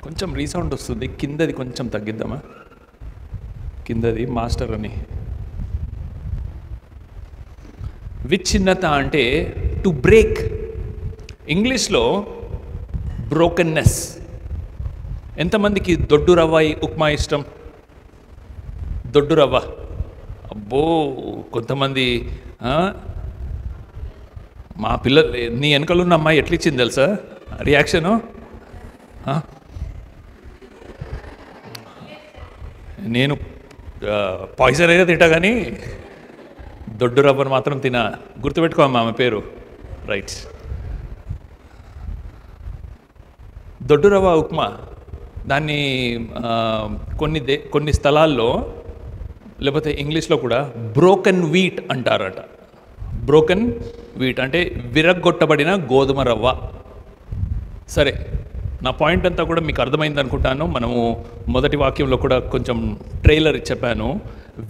కొంచెం రీసౌండ్ వస్తుంది, కిందది కొంచెం తగ్గిద్దామా? కిందది మాస్టర్ అని. విచ్ఛిన్నత అంటే టు బ్రేక్. ఇంగ్లీష్లో బ్రోకెన్నెస్. ఎంతమందికి దొడ్డు రవ్వ ఉప్మా ఇష్టం? దొడ్డు రవ్వ, అబ్బో కొంతమంది. మా పిల్లలు, నీ వెనకలున్న అమ్మాయి ఎట్లిచ్చింది తెలుసా రియాక్షను? నేను పాయిజన్ అయినా తింటా కానీ దొడ్డు రవ్వను మాత్రం తినా. గుర్తుపెట్టుకో అమ్మా ఆమె పేరు. రైట్. దొడ్డు రవ్వ ఉప్మా, దాన్ని కొన్ని స్థలాల్లో, లేకపోతే ఇంగ్లీష్లో కూడా బ్రోకెన్ వీట్ అంటారట. బ్రోకెన్ వీట్ అంటే విరగ్గొట్టబడిన గోధుమ రవ్వ. సరే, నా పాయింట్ అంతా కూడా మీకు అర్థమైంది అనుకుంటాను. మనము మొదటి వాక్యంలో కూడా కొంచెం ట్రైలర్ చెప్పాను.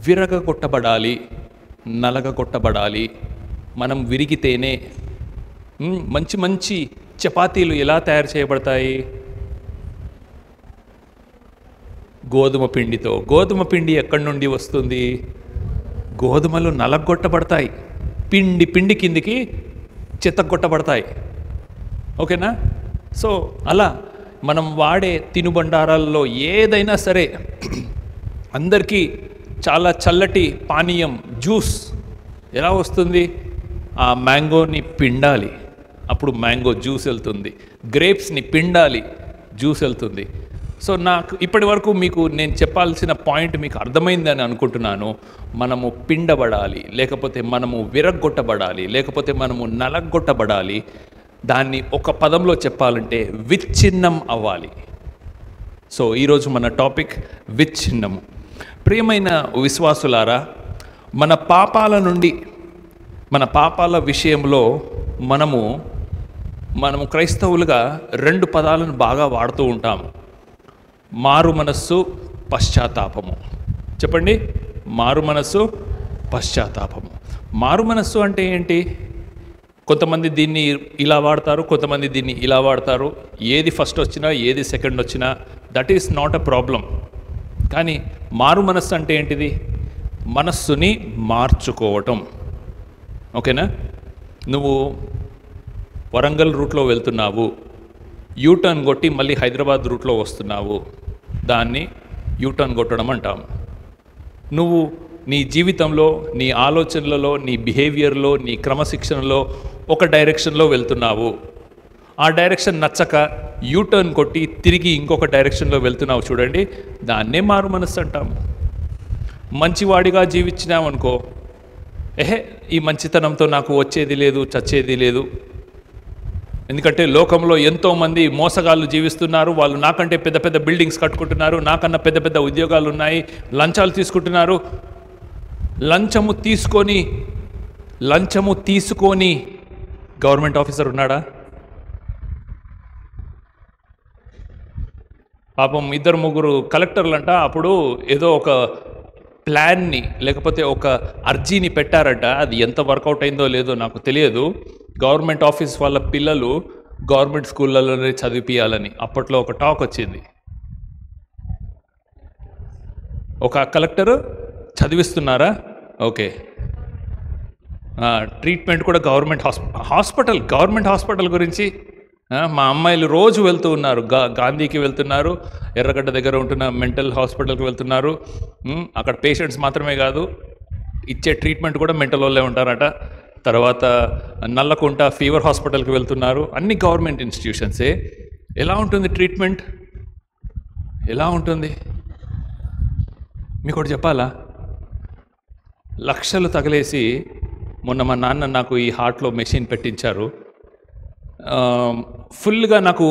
విరగగొట్టబడాలి, నలగగొట్టబడాలి. మనం విరిగితేనే. మంచి మంచి చపాతీలు ఎలా తయారు చేయబడతాయి? గోధుమ పిండితో. గోధుమ పిండి ఎక్కడి నుండి వస్తుంది? గోధుమలు నలగొట్టబడతాయి, పిండి పిండి కిందికి చెత్తగొట్టబడతాయి. ఓకేనా? సో అలా మనం వాడే తినుబండారాల్లో ఏదైనా సరే అందరికీ చాలా చల్లటి పానీయం, జ్యూస్ ఎలా వస్తుంది? ఆ మ్యాంగోని పిండాలి, అప్పుడు మ్యాంగో జ్యూస్ వెళ్తుంది. గ్రేప్స్ని పిండాలి, జ్యూస్ వెళ్తుంది. సో నాకు ఇప్పటి వరకు మీకు నేను చెప్పాల్సిన పాయింట్ మీకు అర్థమైందని అనుకుంటున్నాను. మనము పిండబడాలి, లేకపోతే మనము విరగ్గొట్టబడాలి, లేకపోతే మనము నలగొట్టబడాలి. దాన్ని ఒక పదంలో చెప్పాలంటే విచ్ఛిన్నం అవ్వాలి. సో ఈరోజు మన టాపిక్ విచ్ఛిన్నము. ప్రియమైన విశ్వాసులారా, మన పాపాల నుండి, మన పాపాల విషయంలో మనము క్రైస్తవులుగా రెండు పదాలను బాగా వాడుతూ ఉంటాము. మారు మనస్సు, పశ్చాత్తాపము. చెప్పండి, మారు మనస్సు, పశ్చాత్తాపము. మారు మనస్సు అంటే ఏంటి? కొంతమంది దీన్ని ఇలా వాడతారు, కొంతమంది దీన్ని ఇలా వాడతారు. ఏది ఫస్ట్ వచ్చినా, ఏది సెకండ్ వచ్చినా that is not a problem. కానీ మారు మనస్సు అంటే ఏంటిది? మనస్సుని మార్చుకోవటం. ఓకేనా? నువ్వు వరంగల్ రూట్లో వెళ్తున్నావు, యూటర్న్ కొట్టి మళ్ళీ హైదరాబాద్ రూట్లో వస్తున్నావు, దాన్ని యూటర్న్ కొట్టడం అంటాం. నువ్వు నీ జీవితంలో, నీ ఆలోచనలలో, నీ బిహేవియర్లో, నీ క్రమశిక్షణలో ఒక డైరెక్షన్లో వెళ్తున్నావు. ఆ డైరెక్షన్ నచ్చక యూటర్న్ కొట్టి తిరిగి ఇంకొక డైరెక్షన్లో వెళ్తున్నావు చూడండి, దాన్నే మారు మనస్సు అంటాము. మంచివాడిగా జీవించినామనుకో, ఈ మంచితనంతో నాకు వచ్చేది లేదు, చచ్చేది లేదు. ఎందుకంటే లోకంలో ఎంతోమంది మోసగాళ్ళు జీవిస్తున్నారు. వాళ్ళు నాకంటే పెద్ద పెద్ద బిల్డింగ్స్ కట్టుకుంటున్నారు, నాకన్నా పెద్ద పెద్ద ఉద్యోగాలు ఉన్నాయి, లంచాలు తీసుకుంటున్నారు. లంచము తీసుకొని గవర్నమెంట్ ఆఫీసర్ ఉన్నాడా? పాపం 2-3 కలెక్టర్లంట అప్పుడు ఏదో ఒక ప్లాన్ని, లేకపోతే ఒక అర్జీని పెట్టారట. అది ఎంత వర్కౌట్ అయిందో లేదో నాకు తెలియదు. గవర్నమెంట్ ఆఫీస్ వాళ్ళ పిల్లలు గవర్నమెంట్ స్కూళ్ళలోనే చదివిపియాలని అప్పట్లో ఒక టాక్ వచ్చింది. ఒక కలెక్టరు చదివిస్తున్నారా? ఓకే. ట్రీట్మెంట్ కూడా గవర్నమెంట్ హాస్పిటల్ గురించి. మా అమ్మాయిలు రోజు వెళ్తూ ఉన్నారు, గాంధీకి వెళ్తున్నారు, ఎర్రగడ్డ దగ్గర ఉంటున్న మెంటల్ హాస్పిటల్కి వెళ్తున్నారు. అక్కడ పేషెంట్స్ మాత్రమే కాదు, ఇచ్చే ట్రీట్మెంట్ కూడా మెంటల్ వాళ్ళే ఉంటారట. తర్వాత నల్లకుంట ఫీవర్ హాస్పిటల్కి వెళ్తున్నారు. అన్ని గవర్నమెంట్ ఇన్స్టిట్యూషన్సే. ఎలా ఉంటుంది ట్రీట్మెంట్? ఎలా ఉంటుంది మీకు ఒకటి చెప్పాలా? లక్షలు తగిలేసి, మొన్న మా నాన్న నాకు ఈ హార్ట్లో మెషిన్ పెట్టించారు. ఫుల్గా నాకు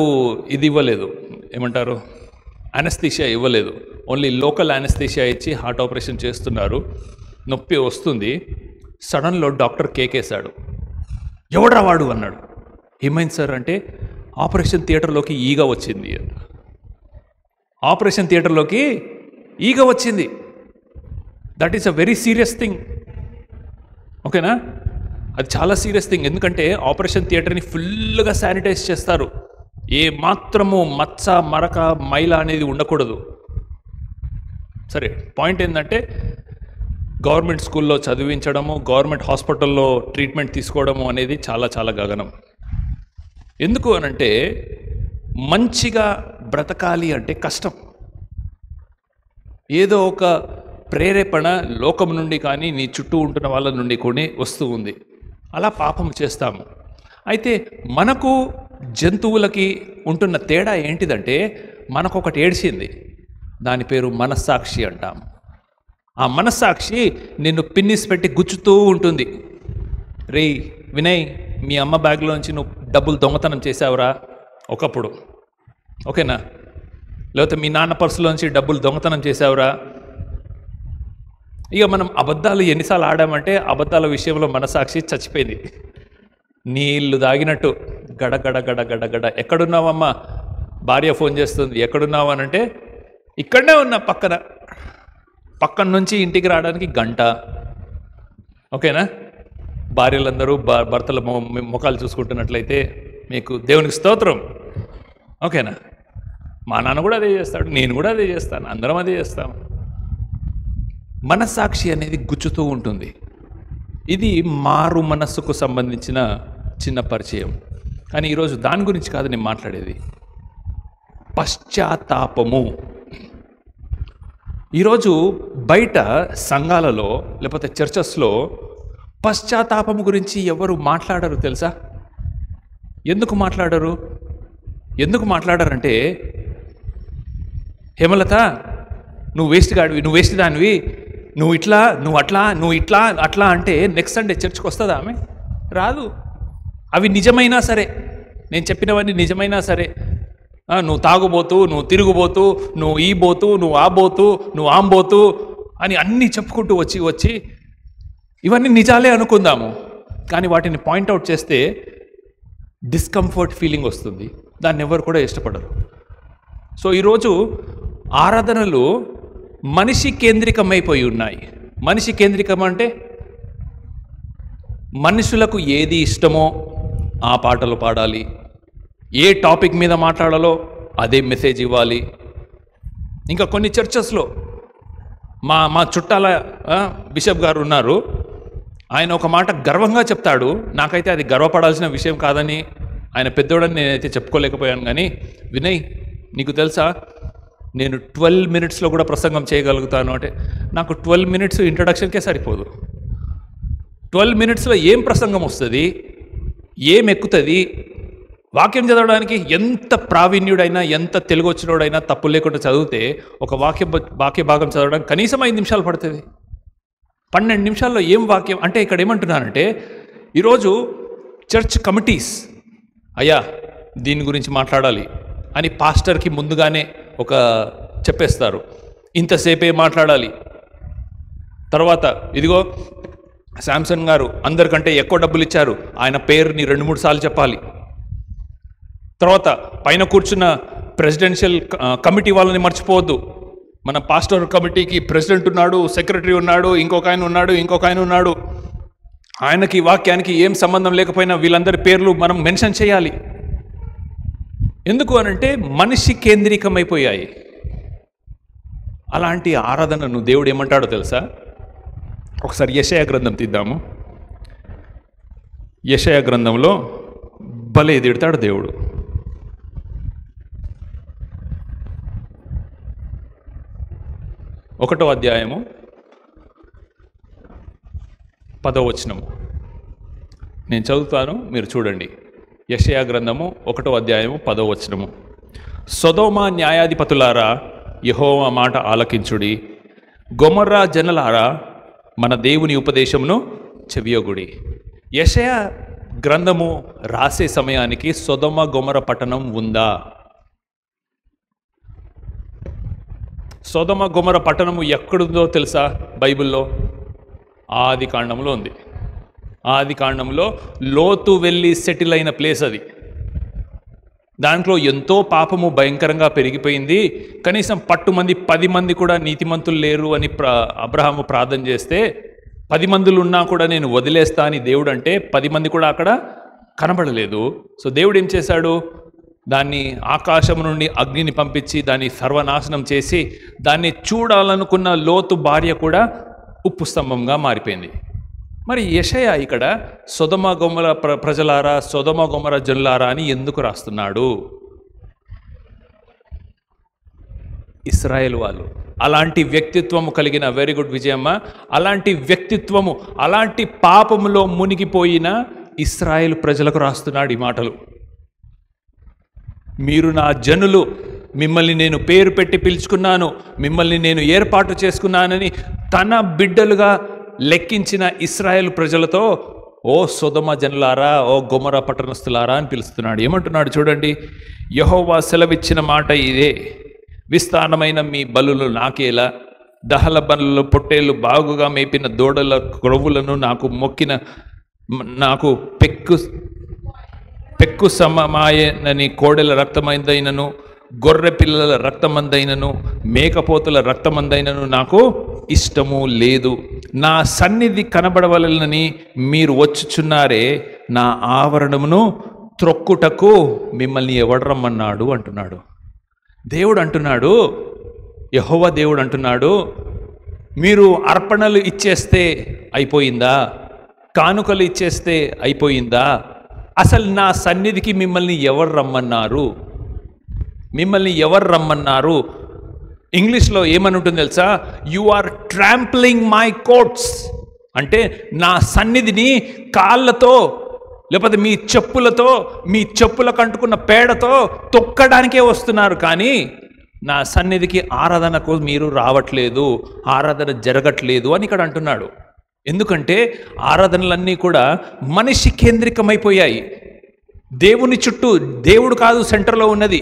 ఇది ఇవ్వలేదు, ఏమంటారు, అనస్థీషియా ఇవ్వలేదు. ఓన్లీ లోకల్ అనస్థీషియా ఇచ్చి హార్ట్ ఆపరేషన్ చేస్తున్నారు. నొప్పి వస్తుంది. సడన్లో డాక్టర్ కేకేశాడు. ఎవడ్రా వాడు అన్నాడు. ఏమైంది సార్ అంటే, ఆపరేషన్ థియేటర్లోకి ఈగ వచ్చింది. ఆపరేషన్ థియేటర్లోకి ఈగ వచ్చింది. That is a very serious thing. ఓకేనా? అది చాలా సీరియస్ థింగ్. ఎందుకంటే ఆపరేషన్ థియేటర్ని ఫుల్గా శానిటైజ్ చేస్తారు. ఏ మాత్రము మచ్చ మరక మైల అనేది ఉండకూడదు. సరే, పాయింట్ ఏంటంటే గవర్నమెంట్ స్కూల్లో చదివించడము, గవర్నమెంట్ హాస్పిటల్లో ట్రీట్మెంట్ తీసుకోవడము అనేది చాలా చాలా గగనం. ఎందుకు అనంటే మంచిగా బ్రతకాలి అంటే కష్టం. ఏదో ఒక ప్రేరేపణ లోకం నుండి కానీ నీ చుట్టూ ఉంటున్న వాళ్ళ నుండి కూడా వస్తూ ఉంది. అలా పాపం చేస్తాము. అయితే మనకు జంతువులకి ఉంటున్న తేడా ఏంటిదంటే మనకొకటి ఏడ్చింది, దాని పేరు మనస్సాక్షి అంటాం. ఆ మనస్సాక్షి నిన్ను పిన్నిస్ పెట్టి గుచ్చుతూ ఉంటుంది. రే వినయ్, మీ అమ్మ బ్యాగ్లోంచి నువ్వు డబ్బులు దొంగతనం చేసావురా ఒకప్పుడు, ఓకేనా? లేకపోతే మీ నాన్న పర్సులోంచి డబ్బులు దొంగతనం చేసావురా. ఇక మనం అబద్ధాలు ఎన్నిసార్లు ఆడామంటే అబద్ధాల విషయంలో మనసాక్షి చచ్చిపోయింది. నీళ్ళు దాగినట్టు గడగడ గడ గడ. ఎక్కడున్నావమ్మా? భార్య ఫోన్ చేస్తుంది. ఎక్కడున్నావు అనంటే ఇక్కడనే ఉన్నా, పక్కన నుంచి ఇంటికి రావడానికి గంట, ఓకేనా? భార్యలందరూ భర్తల ముఖాలు చూసుకుంటున్నట్లయితే మీకు దేవునికి స్తోత్రం, ఓకేనా? మా నాన్న కూడా అదే చేస్తాడు, నేను కూడా అదే చేస్తాను, అందరం అదే చేస్తాం. మనస్సాక్షి అనేది గుచ్చుతూ ఉంటుంది. ఇది మారు మనస్సుకు సంబంధించిన చిన్న పరిచయం. కానీ ఈరోజు దాని గురించి కాదు నేను మాట్లాడేది, పశ్చాత్తాపము. ఈరోజు బయట సంఘాలలో లేకపోతే చర్చస్లో పశ్చాత్తాపము గురించి ఎవరు మాట్లాడరు తెలుసా? ఎందుకు మాట్లాడరంటే, హేమలత నువ్వు వేస్ట్ గాడివి, నువ్వు వేస్ట్ దానివి, నువ్వు ఇట్లా, నువ్వు అట్లా, నువ్వు ఇట్లా అట్లా అంటే నెక్స్ట్ సండే చర్చ్కి వస్తుందా? ఆమె రాదు. అవి నిజమైనా సరే, నేను చెప్పినవన్నీ నిజమైనా సరే, నువ్వు తాగుబోతూ, నువ్వు తిరుగుబోతూ, నువ్వు ఈ బోతూ, నువ్వు ఆ బోతూ, నువ్వు ఆంబోతూ అని అన్నీ చెప్పుకుంటూ వచ్చి ఇవన్నీ నిజాలే అనుకుందాము. కానీ వాటిని పాయింట్అవుట్ చేస్తే డిస్కంఫర్ట్ ఫీలింగ్ వస్తుంది. దాన్ని ఎవరు కూడా ఇష్టపడరు. సో ఈరోజు ఆరాధనలు మనిషి కేంద్రికమైపోయి ఉన్నాయి. మనిషి కేంద్రికం అంటే మనుషులకు ఏది ఇష్టమో ఆ పాటలు పాడాలి, ఏ టాపిక్ మీద మాట్లాడాలో అదే మెసేజ్ ఇవ్వాలి. ఇంకా కొన్ని చర్చెస్లో మా చుట్టాల బిషప్ గారు ఉన్నారు. ఆయన ఒక మాట గర్వంగా చెప్తాడు. నాకైతే అది గర్వపడాల్సిన విషయం కాదని, ఆయన పెద్దోడని నేనైతే చెప్పుకోలేకపోయాను. కానీ వినయ్, నీకు తెలుసా నేను 12 minutesలో కూడా ప్రసంగం చేయగలుగుతాను అంటే, నాకు 12 minutes ఇంట్రడక్షన్కే సరిపోదు. 12 minutesలో ఏం ప్రసంగం వస్తుంది, ఏం ఎక్కుతుంది? వాక్యం చదవడానికి ఎంత ప్రావీణ్యుడైనా, ఎంత తెలుగు వచ్చినోడైనా తప్పు లేకుండా చదివితే ఒక వాక్య భాగం చదవడానికి కనీసం 5 నిమిషాలు పడుతుంది. 12 నిమిషాల్లో ఏం వాక్యం అంటే, ఇక్కడ ఏమంటున్నానంటే ఈరోజు చర్చ్ కమిటీస్, అయ్యా దీని గురించి మాట్లాడాలి అని పాస్టర్కి ముందుగానే ఒక చెప్పేస్తారు, ఇంతసేపే మాట్లాడాలి. తర్వాత ఇదిగో శాంసన్ గారు అందరికంటే ఎక్కువ డబ్బులు ఇచ్చారు, ఆయన పేరుని 2-3 సార్లు చెప్పాలి. తర్వాత పైన కూర్చున్న ప్రెసిడెన్షియల్ కమిటీ వాళ్ళని మర్చిపోవద్దు. మన పాస్టర్ కమిటీకి ప్రెసిడెంట్ ఉన్నాడు, సెక్రటరీ ఉన్నాడు, ఇంకొక ఆయన ఉన్నాడు. ఆయనకి వాక్యానికి ఏం సంబంధం లేకపోయినా వీళ్ళందరి పేర్లు మనం మెన్షన్ చేయాలి. ఎందుకు అనంటే మనిషి కేంద్రీకమైపోయాయి. అలాంటి ఆరాధనను దేవుడు ఏమంటాడో తెలుసా? ఒకసారి యెషయా గ్రంథం తీద్దాము. యెషయా గ్రంథంలో భలే తిడతాడు దేవుడు. ఒకటో అధ్యాయము 10వ వచనము నేను చదువుతాను, మీరు చూడండి. యెషయా గ్రంథము 1వ అధ్యాయము 10వ వచనము. సొదొమ న్యాయాధిపతులారా, యెహోవా మాట ఆలకించుడి, గొమొర్రా జనులారా, మన దేవుని ఉపదేశమును చెవియొగుడి. యెషయా గ్రంథము రాసే సమయానికి సొదొమ గొమొర్ర పట్టణం ఉందా? సొదొమ గొమొర్ర పట్టణము ఎక్కడుందో తెలుసా? బైబిల్లో ఆది కాండంలో ఉంది. ఆది కాండంలో లోతు వెళ్ళి సెటిల్ అయిన ప్లేస్ అది. దాంట్లో ఎంతో పాపము భయంకరంగా పెరిగిపోయింది. కనీసం 10 మంది కూడా నీతిమంతులు లేరు అని అబ్రహాము ప్రార్థన చేస్తే 10 మందులు ఉన్నా కూడా నేను వదిలేస్తా అని దేవుడు అంటే 10 మంది కూడా అక్కడ కనబడలేదు. సో దేవుడు ఏం చేశాడు? దాన్ని ఆకాశం నుండి అగ్నిని పంపించి దాన్ని సర్వనాశనం చేసి దాన్ని చూడాలనుకున్న లోతు భార్య కూడా ఉప్పు స్తంభంగా మారిపోయింది. మరి యెషయా ఇక్కడ సొదొమ గొమొర ప్రజలారా, సొదొమ గొమొర జనులారా అని ఎందుకు రాస్తున్నాడు? ఇశ్రాయేలు వాళ్ళు అలాంటి వ్యక్తిత్వము కలిగిన, వెరీ గుడ్ విజయమ్మ, అలాంటి వ్యక్తిత్వము, అలాంటి పాపములో మునిగిపోయిన ఇశ్రాయేలు ప్రజలకు రాస్తున్నాడు ఈ మాటలు. మీరు నా జనులు, మిమ్మల్ని నేను పేరు పెట్టి పిలుచుకున్నాను, మిమ్మల్ని నేను ఏర్పాటు చేసుకున్నానని తన బిడ్డలుగా లెక్కించిన ఇశ్రాయేలు ప్రజలతో ఓ సొదొమ జనులారా, ఓ గొమొర పట్టణస్థులారా అని పిలుస్తున్నాడు. ఏమంటున్నాడు చూడండి, యెహోవా సెలవిచ్చిన మాట ఇదే, విస్తారమైన మీ బలులు నాకేలా, దహన బలులు, పొట్టేళ్ళు, బాగుగా మేపిన దూడల క్రొవ్వులను నాకు మొక్కిన, నాకు పెక్కు సమమాయనని కోడెల రక్తమందైనను, గొర్రె పిల్లల రక్తమందైనను, మేకపోతుల రక్తమందైనను నాకు ఇష్టము లేదు. నా సన్నిధి కనబడవలనని మీరు వచ్చుచున్నారే, నా ఆవరణమును త్రొక్కుటకు మిమ్మల్ని ఎవడు రమ్మన్నాడు అంటున్నాడు. దేవుడు అంటున్నాడు, యెహోవా దేవుడు అంటున్నాడు, మీరు అర్పణలు ఇచ్చేస్తే అయిపోయిందా? కానుకలు ఇచ్చేస్తే అయిపోయిందా? అసలు నా సన్నిధికి మిమ్మల్ని ఎవరు రమ్మన్నారు? మిమ్మల్ని ఎవరు రమ్మన్నారు? ఇంగ్లీష్లో ఏమని ఉంటుంది తెలుసా? You are trampling my courts. అంటే నా సన్నిధిని కాళ్ళతో, లేకపోతే మీ చెప్పులతో, మీ చెప్పులకు అంటుకున్న పేడతో తొక్కడానికే వస్తున్నారు, కానీ నా సన్నిధికి ఆరాధనకు మీరు రావట్లేదు, ఆరాధన జరగట్లేదు అని ఇక్కడ అంటున్నాడు. ఎందుకంటే ఆరాధనలన్నీ కూడా మనిషి కేంద్రికమైపోయాయి. దేవుని చుట్టూ, దేవుడు కాదు సెంటర్లో ఉన్నది,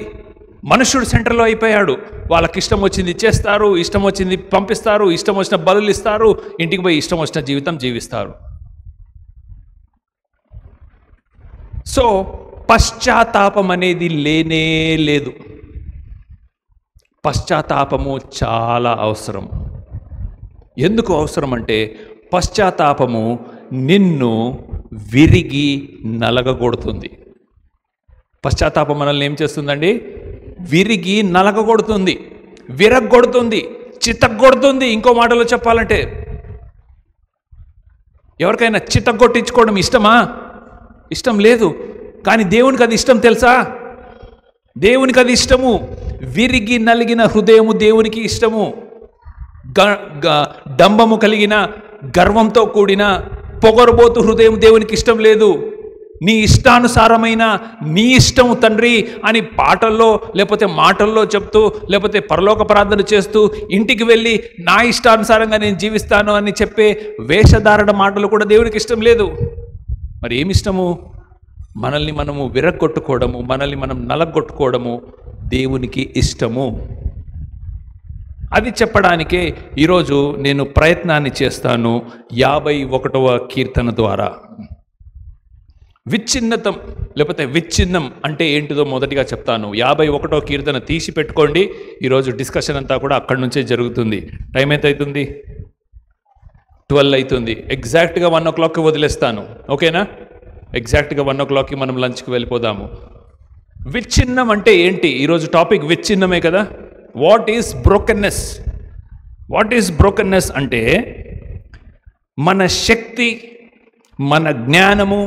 మనుషుడు సెంటర్లో అయిపోయాడు. వాళ్ళకి ఇష్టం వచ్చింది చేస్తారు, ఇష్టం వచ్చింది పంపిస్తారు, ఇష్టం వచ్చిన బలులు ఇస్తారు, ఇంటికి పోయి ఇష్టం వచ్చిన జీవితం జీవిస్తారు. సో పశ్చాత్తాపం అనేది లేనే లేదు. పశ్చాత్తాపము చాలా అవసరం. ఎందుకు అవసరం అంటే, పశ్చాత్తాపము నిన్ను విరిగి నలగగొడుతుంది. పశ్చాత్తాపం మనల్ని ఏం చేస్తుందండి? విరిగి నలగగొడుతుంది, విరగొడుతుంది, చితగ్గొడుతుంది. ఇంకో మాటలో చెప్పాలంటే, ఎవరికైనా చితగ్గొట్టించుకోవడం ఇష్టమా? ఇష్టం లేదు. కానీ దేవునికి అది ఇష్టం తెలుసా? దేవునికి అది ఇష్టము. విరిగి నలిగిన హృదయము దేవునికి ఇష్టము. డంబము కలిగిన, గర్వంతో కూడిన, పొగరబోతు హృదయం దేవునికి ఇష్టం లేదు. నీ ఇష్టానుసారమైన, నీ ఇష్టము తండ్రి అని పాటల్లో లేకపోతే మాటల్లో చెప్తూ, లేకపోతే పరలోక ప్రార్థన చేస్తూ ఇంటికి వెళ్ళి నా ఇష్టానుసారంగా నేను జీవిస్తాను అని చెప్పే వేషధారణ మాటలు కూడా దేవునికి ఇష్టం లేదు. మరి ఏమిష్టము? మనల్ని మనము విరగొట్టుకోవడము, మనల్ని మనం నలగొట్టుకోవడము దేవునికి ఇష్టము. అది చెప్పడానికే ఈరోజు నేను ప్రయత్నాన్ని చేస్తాను 51వ కీర్తన ద్వారా. విచ్ఛిన్నతం లేకపోతే విచ్ఛిన్నం అంటే ఏంటిదో మొదటిగా చెప్తాను. 51వ కీర్తన తీసి పెట్టుకోండి. ఈరోజు డిస్కషన్ అంతా కూడా అక్కడి నుంచే జరుగుతుంది. టైం ఎంత అవుతుంది? 12 అవుతుంది. ఎగ్జాక్ట్గా 1 o'clockకి వదిలేస్తాను, ఓకేనా? ఎగ్జాక్ట్గా 1 o'clockకి మనం లంచ్కి వెళ్ళిపోదాము. విచ్ఛిన్నం అంటే ఏంటి? ఈరోజు టాపిక్ విచ్ఛిన్నమే కదా. What is brokenness? What is brokenness అంటే, మన శక్తి, మన జ్ఞానము,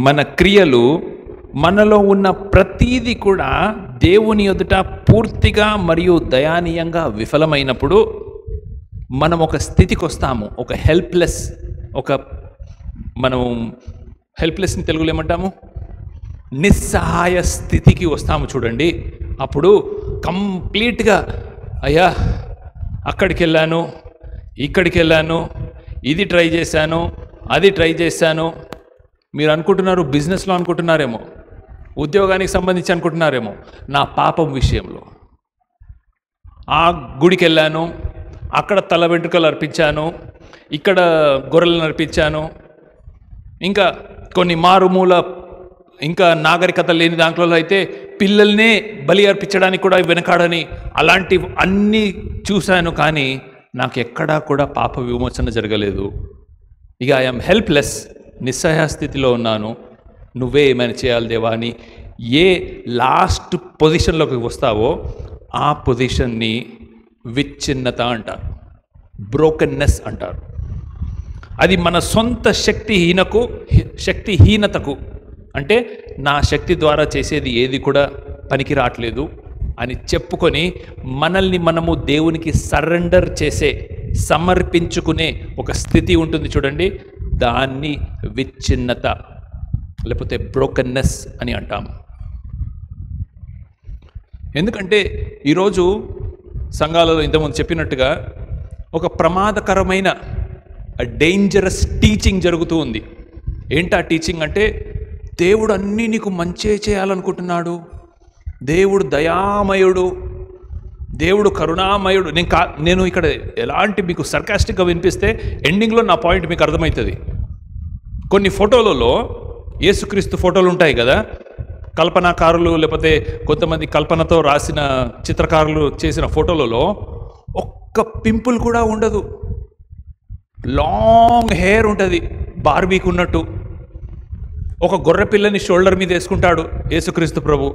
మన క్రియలు, మనలో ఉన్న ప్రతీది కూడా దేవుని ఎదుట పూర్తిగా మరియు దయానీయంగా విఫలమైనప్పుడు మనం ఒక స్థితికి వస్తాము. ఒక హెల్ప్లెస్, మనం హెల్ప్లెస్ని తెలుగులో ఏమంటాము? నిస్సహాయ స్థితికి వస్తాము చూడండి. అప్పుడు కంప్లీట్గా అయ్యా అక్కడికి వెళ్ళాను, ఇక్కడికి వెళ్ళాను, ఇది ట్రై చేశాను, అది ట్రై చేశాను. మీరు అనుకుంటున్నారు బిజినెస్లో అనుకుంటున్నారేమో, ఉద్యోగానికి సంబంధించి అనుకుంటున్నారేమో. నా పాపం విషయంలో ఆ గుడికి వెళ్ళాను, అక్కడ తల వెంట్రుకలు అర్పించాను, ఇక్కడ గొర్రెలను అర్పించాను, ఇంకా కొన్ని మారుమూల ఇంకా నాగరికత లేని దాంట్లో అయితే పిల్లల్నే బలి అర్పించడానికి కూడా వెనకాడని అలాంటివి అన్నీ చూశాను. కానీ నాకు ఎక్కడా కూడా పాప విమోచన జరగలేదు. ఇక ఐఎమ్ హెల్ప్లెస్, నిస్సహాయ స్థితిలో ఉన్నాను. నువ్వే ఏమైనా చేయాలి దేవా అని ఏ లాస్ట్ పొజిషన్లోకి వస్తావో ఆ పొజిషన్ని విచ్ఛిన్నత అంటారు, బ్రోకెన్నెస్ అంటారు. అది మన సొంత శక్తిహీనతకు, అంటే నా శక్తి ద్వారా చేసేది ఏది కూడా పనికి రావట్లేదు అని చెప్పుకొని మనల్ని మనము దేవునికి సరెండర్ చేసే, సమర్పించుకునే ఒక స్థితి ఉంటుంది చూడండి, దాన్ని విచ్ఛిన్నత లేకపోతే బ్రోకెన్నెస్ అని అంటాము. ఎందుకంటే ఈరోజు సంఘాలలో ఇంతకుముందు చెప్పినట్టుగా ఒక ప్రమాదకరమైన డేంజరస్ టీచింగ్ జరుగుతూ ఉంది. ఏంటా టీచింగ్ అంటే, దేవుడు అన్నీ నీకు మంచే చేయాలనుకుంటున్నాడు, దేవుడు దయామయుడు, దేవుడు కరుణామయుడు. నేను ఇక్కడ ఎలాంటి మీకు సర్కాస్టిక్గా వినిపిస్తే ఎండింగ్లో నా పాయింట్ మీకు అర్థమవుతుంది. కొన్ని ఫోటోలలో యేసుక్రీస్తు ఫోటోలు ఉంటాయి కదా, కల్పనాకారులు లేకపోతే కొంతమంది కల్పనతో రాసిన చిత్రకారులు చేసిన ఫోటోలలో ఒక్క పింపుల్ కూడా ఉండదు, లాంగ్ హెయిర్ ఉంటుంది బార్బీకి ఉన్నట్టు. ఒక గొర్రె పిల్లని షోల్డర్ మీద వేసుకుంటాడు యేసుక్రీస్తు ప్రభు,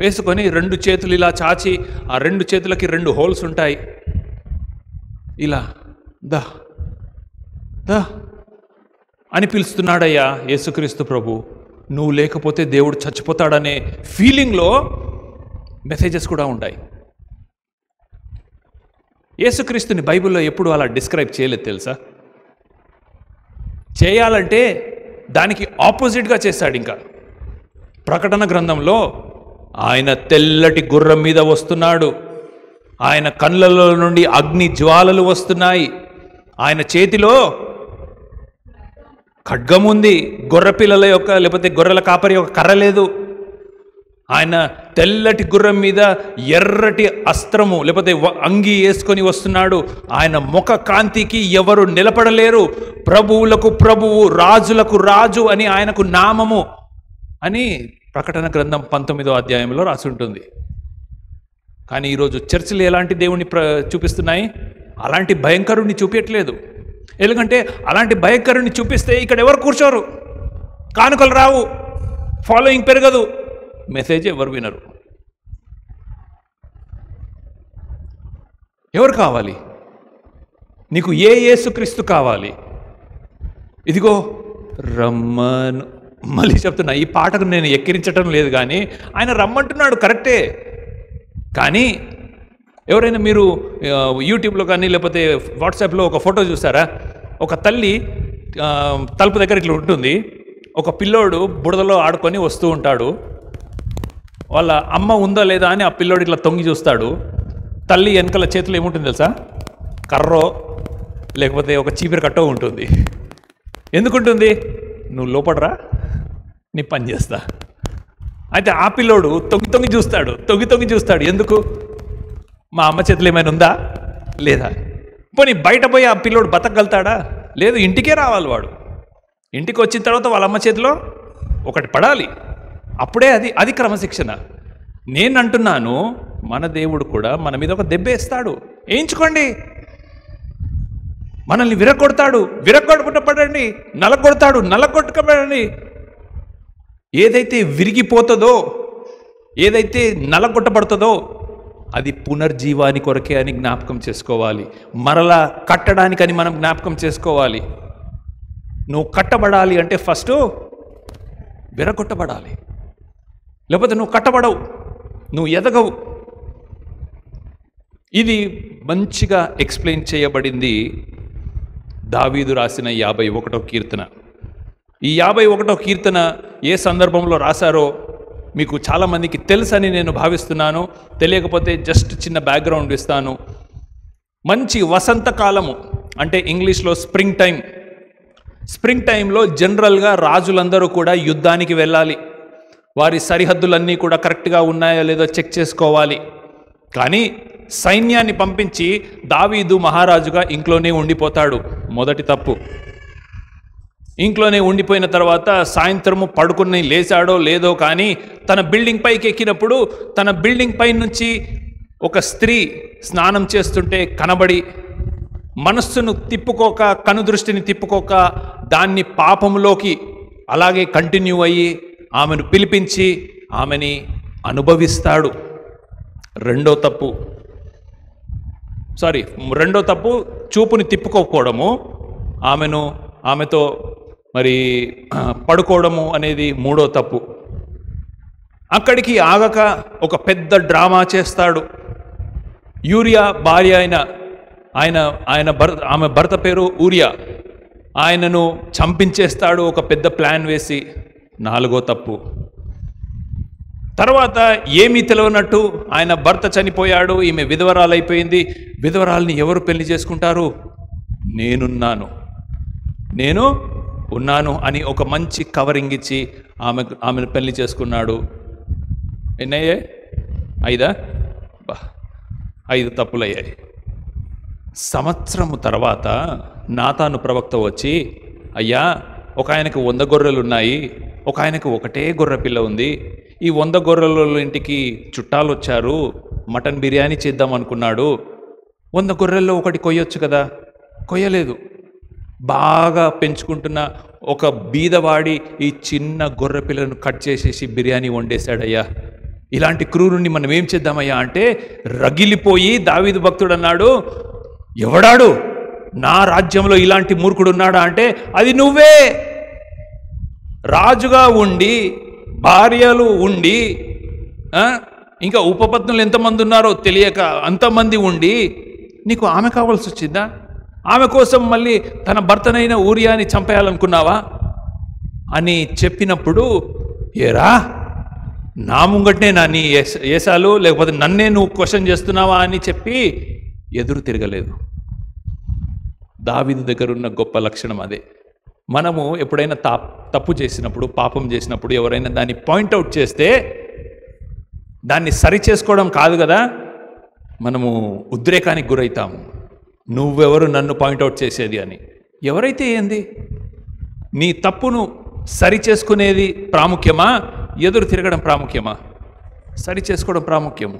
వేసుకొని 2 చేతులు ఇలా చాచి ఆ 2 చేతులకి 2 హోల్స్ ఉంటాయి. ఇలా దా దా అని పిలుస్తున్నాడయ్యా యేసుక్రీస్తు ప్రభు. నువ్వు లేకపోతే దేవుడు చచ్చిపోతాడనే ఫీలింగ్లో మెసేజెస్ కూడా ఉంటాయి. యేసుక్రీస్తుని బైబిల్లో ఎప్పుడు అలా డిస్క్రైబ్ చేయలేదు తెలుసా. చేయాలంటే దానికి ఆపోజిట్గా చేశాడు. ఇంకా ప్రకటన గ్రంథంలో ఆయన తెల్లటి గుర్రం మీద వస్తున్నాడు, ఆయన కళ్ళలో నుండి అగ్ని జ్వాలలు వస్తున్నాయి, ఆయన చేతిలో ఖడ్గం ఉంది, గొర్రెపిల్లల యొక్క లేకపోతే గొర్రెల కాపరి యొక్క కర్ర లేదు. ఆయన తెల్లటి గుర్రం మీద ఎర్రటి అస్త్రము లేకపోతే అంగి వేసుకొని వస్తున్నాడు. ఆయన ముఖ కాంతికి ఎవరు నిలబడలేరు, ప్రభువులకు ప్రభువు, రాజులకు రాజు అని ఆయనకు నామము అని ప్రకటన గ్రంథం 19వ అధ్యాయంలో రాసి ఉంటుంది. కానీ ఈరోజు చర్చిలు ఎలాంటి దేవుణ్ణి చూపిస్తున్నాయి? అలాంటి భయంకరుణ్ణి చూపించట్లేదు. ఎందుకంటే అలాంటి భయంకరుణ్ణి చూపిస్తే ఇక్కడ ఎవరు కూర్చోరు, కానుకలు రావు, ఫాలోయింగ్ పెరగదు, మెసేజ్ ఎవరు వినరు. ఎవరు కావాలి నీకు? యేసుక్రీస్తు కావాలి. ఇదిగో రమ్మను. మళ్ళీ చెప్తున్నా, ఈ పాటకు నేను ఎక్కిరించటం లేదు, కానీ ఆయన రమ్మంటున్నాడు కరెక్టే. కానీ ఎవరైనా మీరు యూట్యూబ్లో కానీ లేకపోతే వాట్సాప్లో ఒక ఫోటో చూసారా? ఒక తల్లి తలుపు దగ్గర ఇట్లా ఉంటుంది, ఒక పిల్లోడు బుడదలో ఆడుకొని వస్తూ ఉంటాడు. వాళ్ళ అమ్మ ఉందా లేదా అని ఆ పిల్లోడు ఇట్లా తొంగి చూస్తాడు. తల్లి వెనకల చేతిలో ఏముంటుంది తెలుసా? కర్రో లేకపోతే ఒక చీపిరి కట్టో ఉంటుంది. ఎందుకుంటుంది? నువ్వు లోపడరా, నీ పని చేస్తా. అయితే ఆ పిల్లోడు తొంగి తొంగి చూస్తాడు. ఎందుకు? మా అమ్మ చేతిలో ఏమైనా ఉందా లేదా? పోనీ బయట పోయి ఆ పిల్లోడు బతకగలుగుతాడా? లేదు, ఇంటికే రావాలి వాడు. ఇంటికి వచ్చిన తర్వాత వాళ్ళ అమ్మ చేతిలో ఒకటి పడాలి, అప్పుడే అది క్రమశిక్షణ. నేను అంటున్నాను, మన దేవుడు కూడా మన మీద ఒక దెబ్బేస్తాడు. వేయించుకోండి, మనల్ని విరగొట్టబడండి, నలగొట్టబడండి. ఏదైతే విరిగిపోతుందో, ఏదైతే నలగొట్టబడుతుందో అది పునర్జీవాని కొరకే అని జ్ఞాపకం చేసుకోవాలి. మరలా కట్టడానికని మనం జ్ఞాపకం చేసుకోవాలి. నువ్వు కట్టబడాలి అంటే ఫస్ట్ విరగొట్టబడాలి, లేకపోతే నువ్వు కట్టబడవు, నువ్వు ఎదగవు. ఇది మంచిగా ఎక్స్ప్లెయిన్ చేయబడింది దావీదు రాసిన 51వ కీర్తన. ఈ 51వ కీర్తన ఏ సందర్భంలో రాశారో మీకు చాలామందికి తెలుసని నేను భావిస్తున్నాను. తెలియకపోతే జస్ట్ చిన్న బ్యాక్గ్రౌండ్ ఇస్తాను. మంచి వసంతకాలము, అంటే ఇంగ్లీష్లో స్ప్రింగ్ టైంలో జనరల్గా రాజులందరూ కూడా యుద్ధానికి వెళ్ళాలి. వారి సరిహద్దులన్నీ కూడా కరెక్ట్గా ఉన్నాయో లేదో చెక్ చేసుకోవాలి. కానీ సైన్యాన్ని పంపించి దావీదు మహారాజుగా ఇంట్లోనే ఉండిపోతాడు. మొదటి తప్పు. ఇంట్లోనే ఉండిపోయిన తర్వాత సాయంత్రము పడుకుని లేచాడో లేదో కానీ తన బిల్డింగ్ పైకి ఎక్కినప్పుడు తన బిల్డింగ్ పై నుంచి ఒక స్త్రీ స్నానం చేస్తుంటే కనబడి మనస్సును తిప్పుకోక, కనుదృష్టిని తిప్పుకోక దాన్ని పాపంలోకి అలాగే కంటిన్యూ అయ్యి ఆమెను పిలిపించి ఆమెని అనుభవిస్తాడు. రెండో తప్పు చూపుని తిప్పుకోకపోవడము, ఆమెతో మరి పడుకోవడము అనేది మూడో తప్పు. అక్కడికి ఆగక ఒక పెద్ద డ్రామా చేస్తాడు. యూరియా భార్య ఆమె భర్త పేరు ఊరియా, ఆయనను చంపించేస్తాడు ఒక పెద్ద ప్లాన్ వేసి. నాలుగో తప్పు. తర్వాత ఏమీ తెలియనట్టు ఆయన భర్త చనిపోయాడు, ఈమె విధవరాలైపోయింది. విధవరాల్ని ఎవరు పెళ్లి చేసుకుంటారు? నేను ఉన్నాను అని ఒక మంచి కవరింగ్ ఇచ్చి ఆమెను పెళ్లి చేసుకున్నాడు. ఎన్నయ్యాయి? 5 తప్పులయ్యాయి. సంవత్సరము తర్వాత నాతాను ప్రవక్త వచ్చి, అయ్యా, ఒక ఆయనకు 100 గొర్రెలు ఉన్నాయి, ఒక ఆయనకు ఒకటే గొర్రె పిల్ల ఉంది. ఈ 100 గొర్రెల ఇంటికి చుట్టాలు వచ్చారు, మటన్ బిర్యానీ చేద్దాం అనుకున్నాడు. 100 గొర్రెల్లో ఒకటి కొయ్యొచ్చు కదా, కొయ్యలేదు. బాగా పెంచుకుంటున్న ఒక బీదవాడి ఈ చిన్న గొర్రె పిల్లను కట్ చేసేసి బిర్యానీ వండేశాడయ్యా. ఇలాంటి క్రూరుణ్ణి మనం ఏం చేద్దామయ్యా అంటే రగిలిపోయి దావీదు భక్తుడు అన్నాడు, ఎవడాడు నా రాజ్యంలో ఇలాంటి మూర్ఖుడు ఉన్నాడా అంటే అది నువ్వే. రాజుగా ఉండి, భార్యలు ఉండి, ఇంకా ఉపపత్నులు ఎంతమంది ఉన్నారో తెలియక అంతమంది ఉండి నీకు ఆమె కావాల్సి వచ్చిందా? ఆమె కోసం మళ్ళీ తన భర్తనైన ఊరియాని చంపేయాలనుకున్నావా అని చెప్పినప్పుడు, ఏరా నా ముంగట్నే నీ ఏసాలు, లేకపోతే నన్నే నువ్వు క్వశ్చన్ చేస్తున్నావా అని చెప్పి ఎదురు తిరగలేదు. దావీదు దగ్గర ఉన్న గొప్ప లక్షణం అదే. మనము ఎప్పుడైనా తప్పు చేసినప్పుడు, పాపం చేసినప్పుడు ఎవరైనా దాన్ని పాయింట్అవుట్ చేస్తే దాన్ని సరి చేసుకోవడం కాదు కదా, మనము ఉద్రేకానికి గురవుతాము. నువ్వెవరు నన్ను పాయింట్అవుట్ చేసేది అని. ఎవరైతే ఏంది, నీ తప్పును సరి చేసుకునేది ప్రాముఖ్యమా, ఎదురు తిరగడం ప్రాముఖ్యమా? సరి చేసుకోవడం ప్రాముఖ్యము.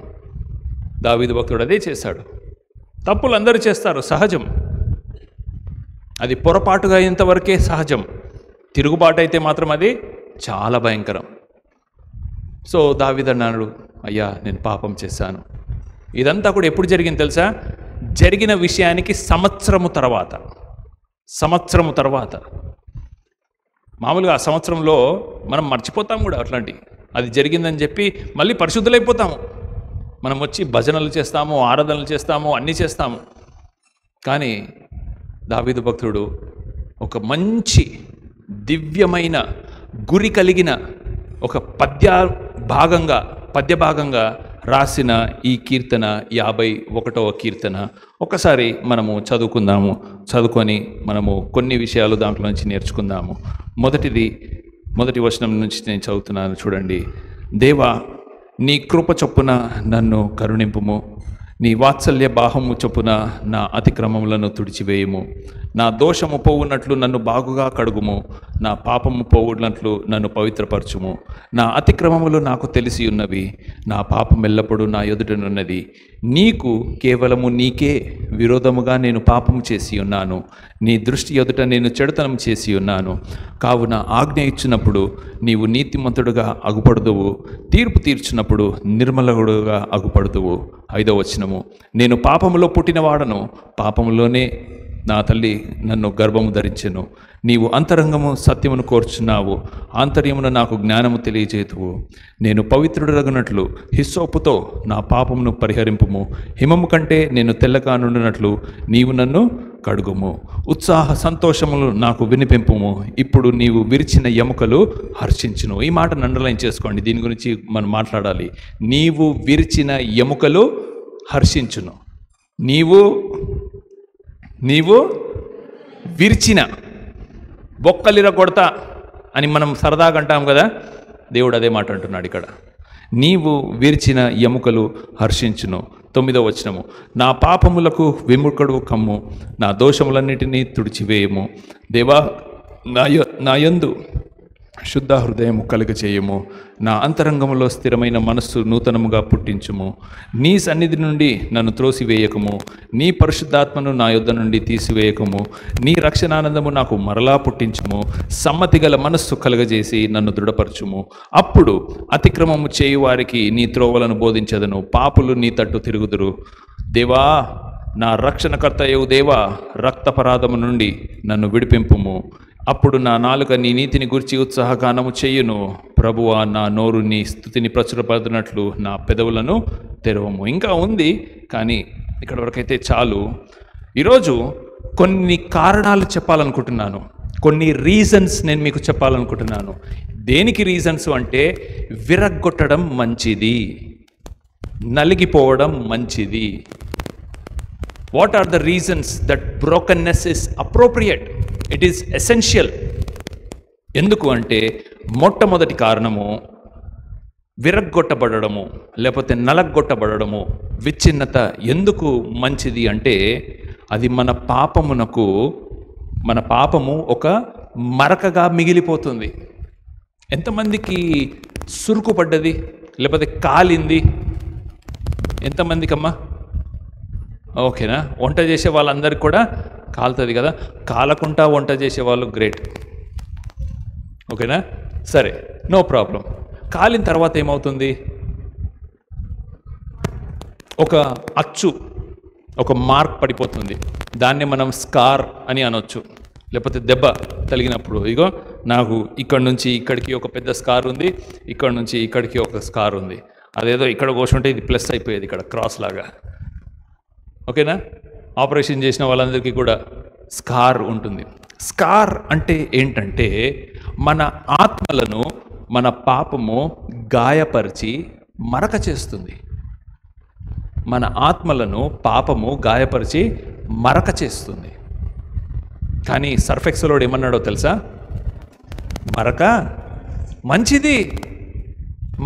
దావీదు భక్తుడు అదే చేశాడు. తప్పులు అందరూ చేస్తారు, సహజం. అది పొరపాటుగా అయ్యేంతవరకే సహజం. తిరుగుబాటు అయితే మాత్రం అది చాలా భయంకరం. సో దావీదు అన్నాడు, అయ్యా నేను పాపం చేశాను. ఇదంతా కూడా ఎప్పుడు జరిగింది తెలుసా? జరిగిన విషయానికి సంవత్సరము తర్వాత. మామూలుగా ఆ సంవత్సరంలో మనం మర్చిపోతాం కూడా అట్లాంటివి. అది జరిగిందని చెప్పి మళ్ళీ పరిశుద్ధులైపోతాము. మనం వచ్చి భజనలు చేస్తాము, ఆరాధనలు చేస్తాము, అన్నీ చేస్తాము. కానీ దావీదు భక్తుడు ఒక మంచి దివ్యమైన గురి కలిగిన ఒక పద్య భాగంగా రాసిన ఈ కీర్తన 51వ కీర్తన ఒకసారి మనము చదువుకొని మనము కొన్ని విషయాలు దాంట్లో నుంచి నేర్చుకుందాము. మొదటి వచనం నుంచి నేను చదువుతున్నాను, చూడండి. దేవా, నీ కృప చొప్పున నన్ను కరుణింపుము, నీ వాత్సల్య బాహము చొప్పున నా అతిక్రమములను తుడిచివేయుము. నా దోషము పోవునట్లు నన్ను బాగుగా కడుగుము, నా పాపము పోవునట్లు నన్ను పవిత్రపరచుము. నా అతిక్రమములు నాకు తెలిసి ఉన్నవి, నా పాపం ఎల్లప్పుడూ నా ఎదుటనున్నది. కేవలము నీకే విరోధముగా నేను పాపము చేసి ఉన్నాను, నీ దృష్టి ఎదుట నేను చెడుతనం చేసి ఉన్నాను. కావున ఆజ్ఞ ఇచ్చినప్పుడు నీవు నీతిమంతుడుగా అగుపడుదువు, తీర్పు తీర్చినప్పుడు నిర్మలుడుగా అగుపడుదువు. 5వ వచనము, నేను పాపములో పుట్టినవాడను, పాపములోనే నా తల్లి నన్ను గర్భము ధరించెను. నీవు అంతరంగము సత్యమును కోర్చున్నావు, ఆంతర్యమును నాకు జ్ఞానము తెలియజేతువు. నేను పవిత్రుడగునట్లు హిస్సోపుతో నా పాపమును పరిహరింపుము, హిమము కంటే నేను తెల్లగా నుండినట్లు నీవు నన్ను కడుగుము. ఉత్సాహ సంతోషములు నాకు వినిపింపుము, ఇప్పుడు నీవు విరిచిన ఎముకలు హర్షించును. ఈ మాటను అండర్లైన్ చేసుకోండి, దీని గురించి మనం మాట్లాడాలి. నీవు విరిచిన ఎముకలు హర్షించును. నీవు విరిచిన బొక్కలిర కొడతా అని మనం సరదాగా అంటాం కదా, దేవుడు అదే మాట అంటున్నాడు ఇక్కడ. నీవు విరిచిన ఎముకలు హర్షించును. 9వ వచనము, నా పాపములకు విముఖుడు కమ్ము, నా దోషములన్నిటినీ తుడిచివేయము. దేవా, నా యందు శుద్ధ హృదయము కలుగ చేయము, నా అంతరంగములో స్థిరమైన మనస్సు నూతనముగా పుట్టించుము. నీ సన్నిధి నుండి నన్ను త్రోసివేయకము, నీ పరిశుద్ధాత్మను నా యొద్ద నుండి తీసివేయకము. నీ రక్షణానందము నాకు మరలా పుట్టించుము. సమ్మతి గల మనస్సు కలుగజేసి నన్ను దృఢపరచుము. అప్పుడు అతిక్రమము చేయు వారికి నీ త్రోవలను బోధించదను, పాపులు నీ తట్టు తిరుగుదురు. దేవా, నా రక్షణకర్తయు దేవా, రక్తపరాధము నుండి నన్ను విడిపింపుము. అప్పుడు నా నాలుక నీ నీతిని గురించి ఉత్సాహగానము చెయ్యును. ప్రభువా, నా నోరు నీ స్తుతిని ప్రచురపడినట్లు నా పెదవులను తెరవము. ఇంకా ఉంది, కానీ ఇక్కడ వరకైతే చాలు. ఈరోజు కొన్ని కారణాలు చెప్పాలనుకుంటున్నాను, కొన్ని రీజన్స్ నేను మీకు చెప్పాలనుకుంటున్నాను. దేనికి రీజన్స్ అంటే, విరగ్గొట్టడం మంచిది, నలిగిపోవడం మంచిది. What are the reasons that brokenness is appropriate? It is essential. ఎందుకు అంటే, మొట్టమొదటి కారణము విరగ్గొట్టబడము, లేకపోతే నలగొట్టబడము, విచ్ఛిన్నత ఎందుకు మంచిది అంటే, అది మన పాపము ఒక మరకగా మిగిలిపోతుంది. ఎంతమందికి సురుకు పడ్డది, లేకపోతే కాలింది? ఎంతమందికమ్మా? ఓకేనా? వంట చేసే వాళ్ళందరికీ కూడా కాలుతుంది కదా. కాలకుండా వంట చేసే వాళ్ళు గ్రేట్. ఓకేనా? సరే, నో ప్రాబ్లం. కాలిన తర్వాత ఏమవుతుంది? ఒక అచ్చు, ఒక మార్క్ పడిపోతుంది. దాన్ని మనం స్కార్ అని అనొచ్చు. లేకపోతే దెబ్బ తగిలినప్పుడు, ఇగో నాకు ఇక్కడ నుంచి ఇక్కడికి ఒక పెద్ద స్కార్ ఉంది, ఇక్కడ నుంచి ఇక్కడికి ఒక స్కార్ ఉంది. అదేదో ఇక్కడ కూర్చుంటే ఇది ప్లస్ అయిపోయేది, ఇక్కడ క్రాస్ లాగా. ఓకేనా? ఆపరేషన్ చేసిన వాళ్ళందరికీ కూడా స్కార్ ఉంటుంది. స్కార్ అంటే ఏంటంటే, మన ఆత్మలను మన పాపము గాయపరిచి మరక చేస్తుంది. మన ఆత్మలను పాపము గాయపరిచి మరక చేస్తుంది. కానీ సర్ఫెక్సలోడు ఏమన్నాడో తెలుసా? మరక మంచిది,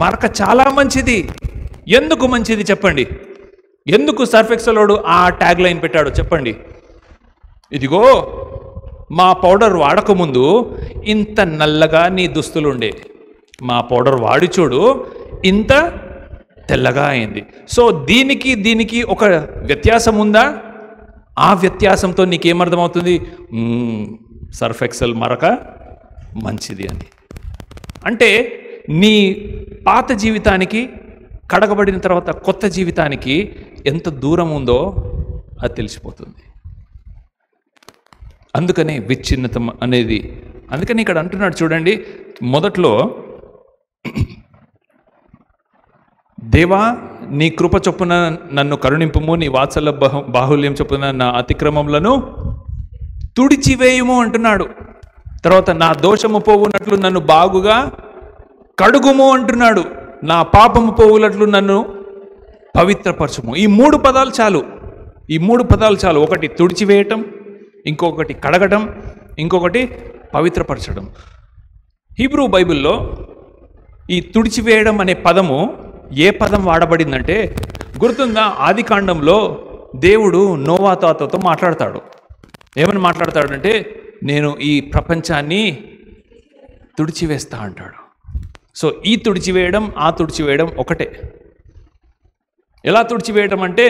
మరక చాలా మంచిది. ఎందుకు మంచిది చెప్పండి? ఎందుకు సర్ఫెక్సలోడు ఆ ట్యాగ్ లైన్ పెట్టాడో చెప్పండి? ఇదిగో, మా పౌడర్ వాడకముందు ఇంత నల్లగా నీ దుస్తులు ఉండే, మా పౌడర్ వాడి చూడు ఇంత తెల్లగా అయింది. సో దీనికి ఒక వ్యత్యాసం ఉందా? ఆ వ్యత్యాసంతో నీకేమర్థమవుతుంది? సర్ఫెక్సల్ మరక మంచిది అని. అంటే నీ పాత జీవితానికి, కడగబడిన తర్వాత కొత్త జీవితానికి ఎంత దూరం ఉందో అది తెలిసిపోతుంది. అందుకనే విచ్ఛిన్నత అనేది. అందుకని ఇక్కడ అంటున్నాడు చూడండి, మొదట్లో, దేవా, నీ కృప చొప్పున నన్ను కరుణింపుము, నీ వాత్సల్య బాహుల్యం చొప్పున నా అతిక్రమములను తుడిచివేయుము అంటున్నాడు. తర్వాత నా దోషము పోవునట్లు నన్ను బాగుగా కడుగుము అంటున్నాడు. నా పాపము పోవునట్లు నన్ను పవిత్రపరచుము. ఈ మూడు పదాలు చాలు. ఒకటి తుడిచివేయటం, ఇంకొకటి కడగటం, ఇంకొకటి పవిత్రపరచడం. హీబ్రూ బైబిల్లో ఈ తుడిచివేయడం అనే పదము ఏ పదం వాడబడిందంటే, గుర్తుందా? ఆదికాండంలో దేవుడు నోవాతో మాట్లాడతాడు. ఏమని మాట్లాడతాడంటే, నేను ఈ ప్రపంచాన్ని తుడిచివేస్తా అంటాడు. సో ఈ తుడిచివేయడం, ఆ తుడిచివేయడం ఒకటే. ఎలా తుడిచివేయడం అంటే,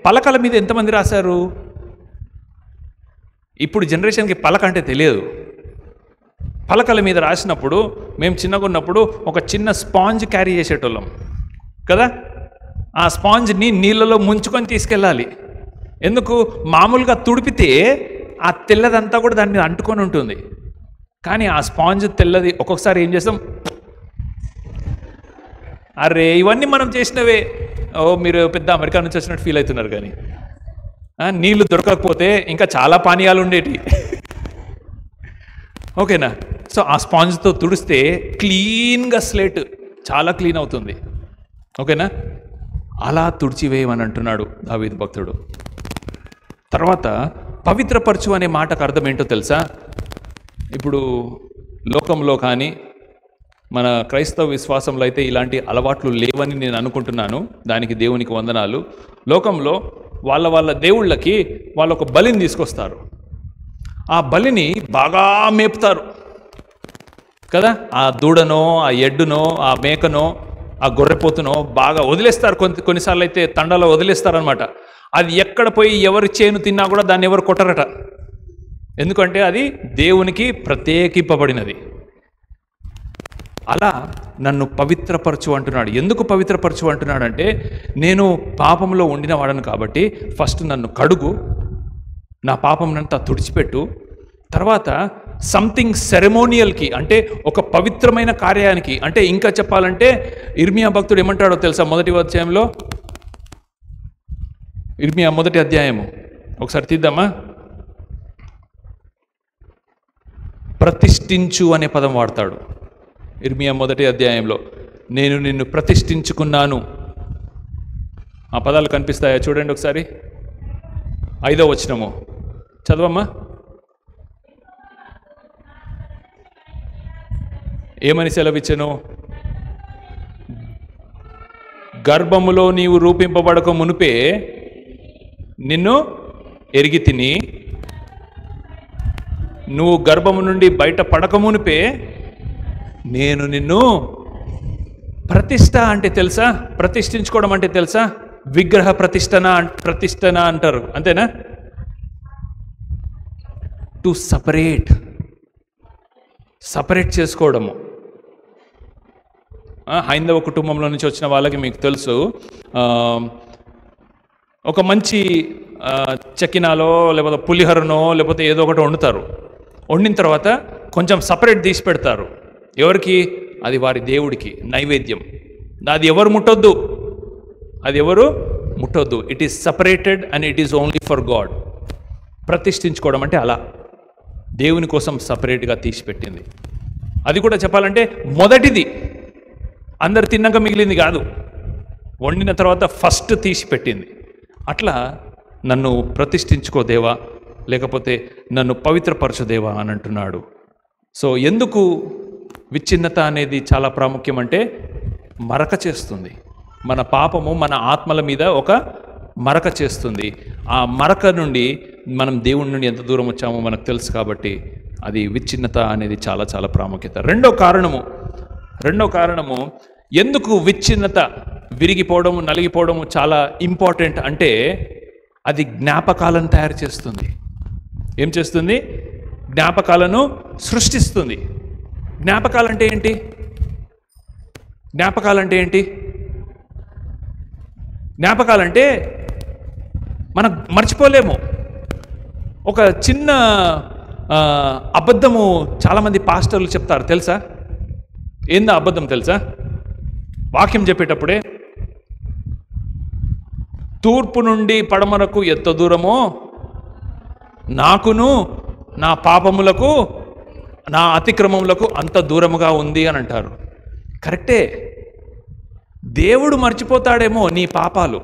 పలకల మీద ఎంతమంది రాశారు? ఇప్పుడు జనరేషన్కి పలక అంటే తెలియదు. పలకల మీద రాసినప్పుడు, మేము చిన్నగా ఉన్నప్పుడు ఒక చిన్న స్పాంజ్ క్యారీ చేసేటోళ్ళం కదా. ఆ స్పాంజ్ని నీళ్ళలో ముంచుకొని తీసుకెళ్ళాలి. ఎందుకు? మామూలుగా తుడిపితే ఆ తెల్లదంతా కూడా దాని మీద అంటుకొని ఉంటుంది. కానీ ఆ స్పాంజ్ తెల్లది. ఒక్కొక్కసారి ఏం చేస్తాం, అరే ఇవన్నీ మనం చేసినవే, మీరు పెద్ద అమెరికా నుంచి వచ్చినట్టు ఫీల్ అవుతున్నారు. కానీ నీళ్లు దొరకకపోతే ఇంకా చాలా పానీయాలు ఉండేటి. ఓకేనా? సో ఆ స్పాంజ్తో తుడిస్తే క్లీన్గా స్లేట్ చాలా క్లీన్ అవుతుంది. ఓకేనా? అలా తుడిచివేయమని అంటున్నాడు దావీదు భక్తుడు. తర్వాత పవిత్రపరచు అనే మాటకు అర్థం ఏంటో తెలుసా? ఇప్పుడు లోకంలో కానీ మన క్రైస్తవ విశ్వాసంలో అయితే ఇలాంటి అలవాట్లు లేవని నేను అనుకుంటున్నాను. దానికి దేవునికి వందనాలు. లోకంలో వాళ్ళ దేవుళ్ళకి వాళ్ళు ఒక బలిని తీసుకొస్తారు. ఆ బలిని బాగా మేపుతారు. కదా. ఆ దూడనో, ఆ ఎడ్డునో, ఆ మేకనో, ఆ గొర్రెపోతునో బాగా వదిలేస్తారు. కొన్నిసార్లు అయితే తండాలో వదిలేస్తారనమాట. అది ఎక్కడ పోయి ఎవరి చేను తిన్నా కూడా దాన్ని ఎవరు కొట్టరట. ఎందుకంటే అది దేవునికి ప్రత్యేకింపబడినది. అలా నన్ను పవిత్రపరచు అంటున్నాడు. ఎందుకు పవిత్రపరచు అంటున్నాడంటే, నేను పాపంలో ఉండిన వాడను కాబట్టి ఫస్ట్ నన్ను కడుగు, నా పాపంనంతా తుడిచిపెట్టు. తర్వాత సంథింగ్ సెరమోనియల్కి, అంటే ఒక పవిత్రమైన కార్యానికి, అంటే ఇంకా చెప్పాలంటే ఇర్మియా భక్తుడు ఏమంటాడో తెలుసా? మొదటి అధ్యాయంలో, ఇర్మియా మొదటి అధ్యాయము ఒకసారి తీద్దామా? ప్రతిష్ఠించు అనే పదం వాడతాడు ఇర్మియా మొదటి అధ్యాయంలో. నేను నిన్ను ప్రతిష్ఠించుకున్నాను. ఆ పదాలు కనిపిస్తాయా? చూడండి ఒకసారి. 5వ వచనము చదవమ్మా. ఏమని సెలవిచ్చెను? గర్భములో నీవు రూపింపబడక మునుపే నిన్ను ఎరిగి తిని, నువ్వు గర్భము నుండి బయట పడక మునిపే నేను నిన్ను ప్రతిష్ఠ, అంటే తెలుసా? ప్రతిష్ఠించుకోవడం అంటే తెలుసా? విగ్రహ ప్రతిష్టన అంటారు, అంతేనా? టు సపరేట్ చేసుకోవడము. హైందవ కుటుంబంలో నుంచి వచ్చిన వాళ్ళకి మీకు తెలుసు, ఒక మంచి చకినాలో లేకపోతే పులిహోరనో లేకపోతే ఏదో ఒకటి వండుతారు. వండిన తర్వాత కొంచెం సపరేట్ తీసి పెడతారు. ఎవరికి? అది వారి దేవుడికి నైవేద్యం. అది ఎవరు ముట్టొద్దు, అది ఎవరు ముట్టొద్దు. It is separated and it is only for God. ప్రతిష్ఠించుకోవడం అంటే అలా దేవుని కోసం సపరేట్గా తీసి పెట్టింది. అది కూడా చెప్పాలంటే మొదటిది, అందరు తిన్నాక మిగిలింది కాదు, వండిన తర్వాత ఫస్ట్ తీసి పెట్టింది. అట్లా నన్ను ప్రతిష్ఠించుకో దేవా, లేకపోతే నన్ను పవిత్రపరచు దేవా అని అంటున్నాడు. సో ఎందుకు విచ్ఛిన్నత అనేది చాలా ప్రాముఖ్యం అంటే, మరక చేస్తుంది. మన పాపము మన ఆత్మల మీద ఒక మరక చేస్తుంది. ఆ మరక నుండి మనం దేవుడి నుండి ఎంత దూరం వచ్చామో మనకు తెలుసు. కాబట్టి అది విచ్ఛిన్నత అనేది చాలా చాలా ప్రాముఖ్యత. రెండో కారణము ఎందుకు విచ్ఛిన్నత, విరిగిపోవడము, నలిగిపోవడము చాలా ఇంపార్టెంట్ అంటే, అది జ్ఞాపకాలను తయారు చేస్తుంది. ఏం చేస్తుంది? జ్ఞాపకాలను సృష్టిస్తుంది. జ్ఞాపకాలంటే ఏంటి? జ్ఞాపకాలంటే మనం మర్చిపోలేము. ఒక చిన్న అబద్ధము చాలామంది పాస్టర్లు చెప్తారు, తెలుసా? ఏందా అబద్ధం తెలుసా? వాక్యం చెప్పేటప్పుడే, తూర్పు నుండి పడమరకు ఎంత దూరమో నాకును నా పాపములకు నా అతిక్రమములకు అంత దూరముగా ఉంది అని అంటారు. కరెక్టే. దేవుడు మర్చిపోతాడేమో నీ పాపాలు,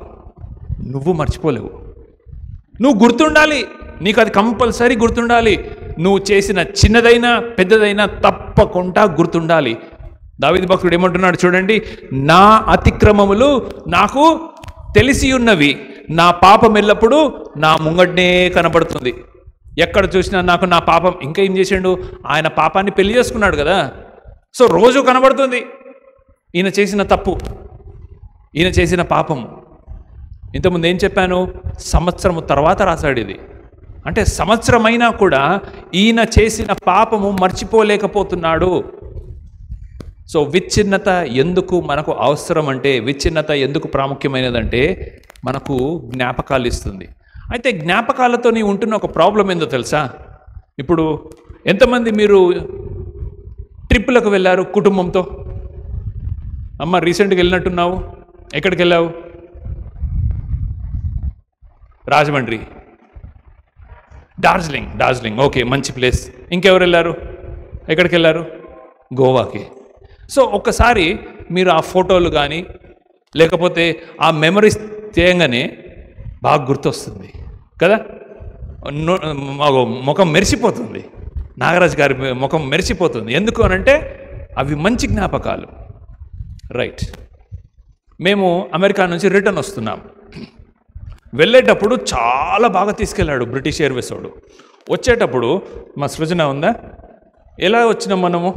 నువ్వు మర్చిపోలేవు. నువ్వు గుర్తుండాలి, నీకు అది కంపల్సరీ గుర్తుండాలి. నువ్వు చేసిన చిన్నదైనా పెద్దదైనా తప్పకుండా గుర్తుండాలి. దావీదు భక్తుడు ఏమంటున్నాడు చూడండి, నా అతిక్రమములు నాకు తెలిసి ఉన్నవి, నా పాపం ఎల్లప్పుడూ నా ముంగడ్నే కనబడుతుంది. ఎక్కడ చూసినా నాకు నా పాపం. ఇంకా ఏం చేసిండు? ఆయన పాపాన్ని పెళ్లి చేసుకున్నాడు కదా. సో రోజు కనబడుతుంది ఈయన చేసిన తప్పు, ఈయన చేసిన పాపము. ఇంతకుముందు ఏం చెప్పాను? సంవత్సరము తర్వాత రాశాడు ఇది. అంటే సంవత్సరమైనా కూడా ఈయన చేసిన పాపము మర్చిపోలేకపోతున్నాడు. సో విచ్ఛిన్నత ఎందుకు మనకు అవసరం అంటే, విచ్ఛిన్నత ఎందుకు ప్రాముఖ్యమైనదంటే, మనకు జ్ఞాపకాలు ఇస్తుంది. అయితే జ్ఞాపకాలతో నీ ఉంటున్న ఒక ప్రాబ్లం ఏందో తెలుసా? ఇప్పుడు ఎంతమంది మీరు ట్రిప్పులకు వెళ్ళారు కుటుంబంతో? అమ్మ రీసెంట్గా వెళ్ళినట్టున్నావు. ఎక్కడికి వెళ్ళావు? రాజమండ్రి, డార్జిలింగ్. ఓకే, మంచి ప్లేస్. ఇంకెవరు వెళ్ళారు? ఎక్కడికి వెళ్ళారు? గోవాకి. సో ఒక్కసారి మీరు ఆ ఫోటోలు కానీ లేకపోతే ఆ మెమరీస్ తేయంగానే బాగా గుర్తొస్తుంది కదా. ముఖం మెరిసిపోతుంది, నాగరాజు గారి ముఖం మెరిసిపోతుంది. ఎందుకు అనంటే అవి మంచి జ్ఞాపకాలు. రైట్. మేము అమెరికా నుంచి రిటర్న్ వస్తున్నాం. వెళ్ళేటప్పుడు చాలా బాగా తీసుకెళ్ళాడు బ్రిటిష్ ఎయిర్వేస్ వాడు. వచ్చేటప్పుడు మా సృజన ఉందా, ఎలా వచ్చినాం మనము?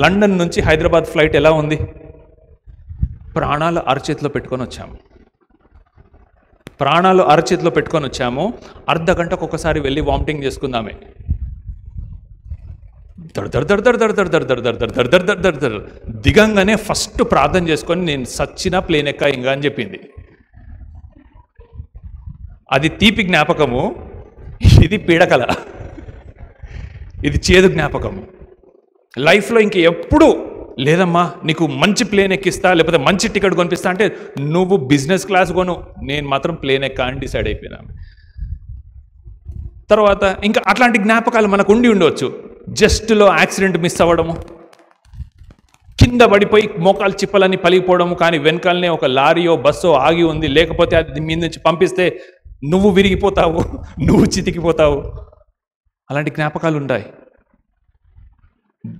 లండన్ నుంచి హైదరాబాద్ ఫ్లైట్ ఎలా ఉంది? ప్రాణాలు అరచేతిలో పెట్టుకొని వచ్చాము. అర్ధ గంటకు ఒకసారి వెళ్ళి వామిటింగ్ చేసుకుందామే. దిగంగానే ఫస్ట్ ప్రార్థన చేసుకొని నేను సచ్చినా ప్లేన్ ఎక్కా ఇంకా అని చెప్పింది. అది తీపి జ్ఞాపకము, ఇది పీడకల, ఇది చేదు జ్ఞాపకము. లైఫ్లో ఇంక ఎప్పుడు లేదమ్మా నీకు మంచి ప్లేన్ ఎక్కిస్తా, లేకపోతే మంచి టికెట్ కొనిపిస్తా అంటే నువ్వు బిజినెస్ క్లాస్ కొను, నేను మాత్రం ప్లేన్ ఎక్కా అని డిసైడ్ అయిపోయినాను. తర్వాత ఇంకా అట్లాంటి జ్ఞాపకాలు మనకు ఉండవచ్చు. జస్ట్లో యాక్సిడెంట్ మిస్ అవ్వడము, కింద పడిపోయి మోకాలు చిప్పలని పలిగిపోవడము, కానీ వెనకాలనే ఒక లారీయో బస్సో ఆగి ఉంది, లేకపోతే అది మీద నుంచి పంపిస్తే నువ్వు విరిగిపోతావు, నువ్వు చితికిపోతావు. అలాంటి జ్ఞాపకాలు ఉంటాయి.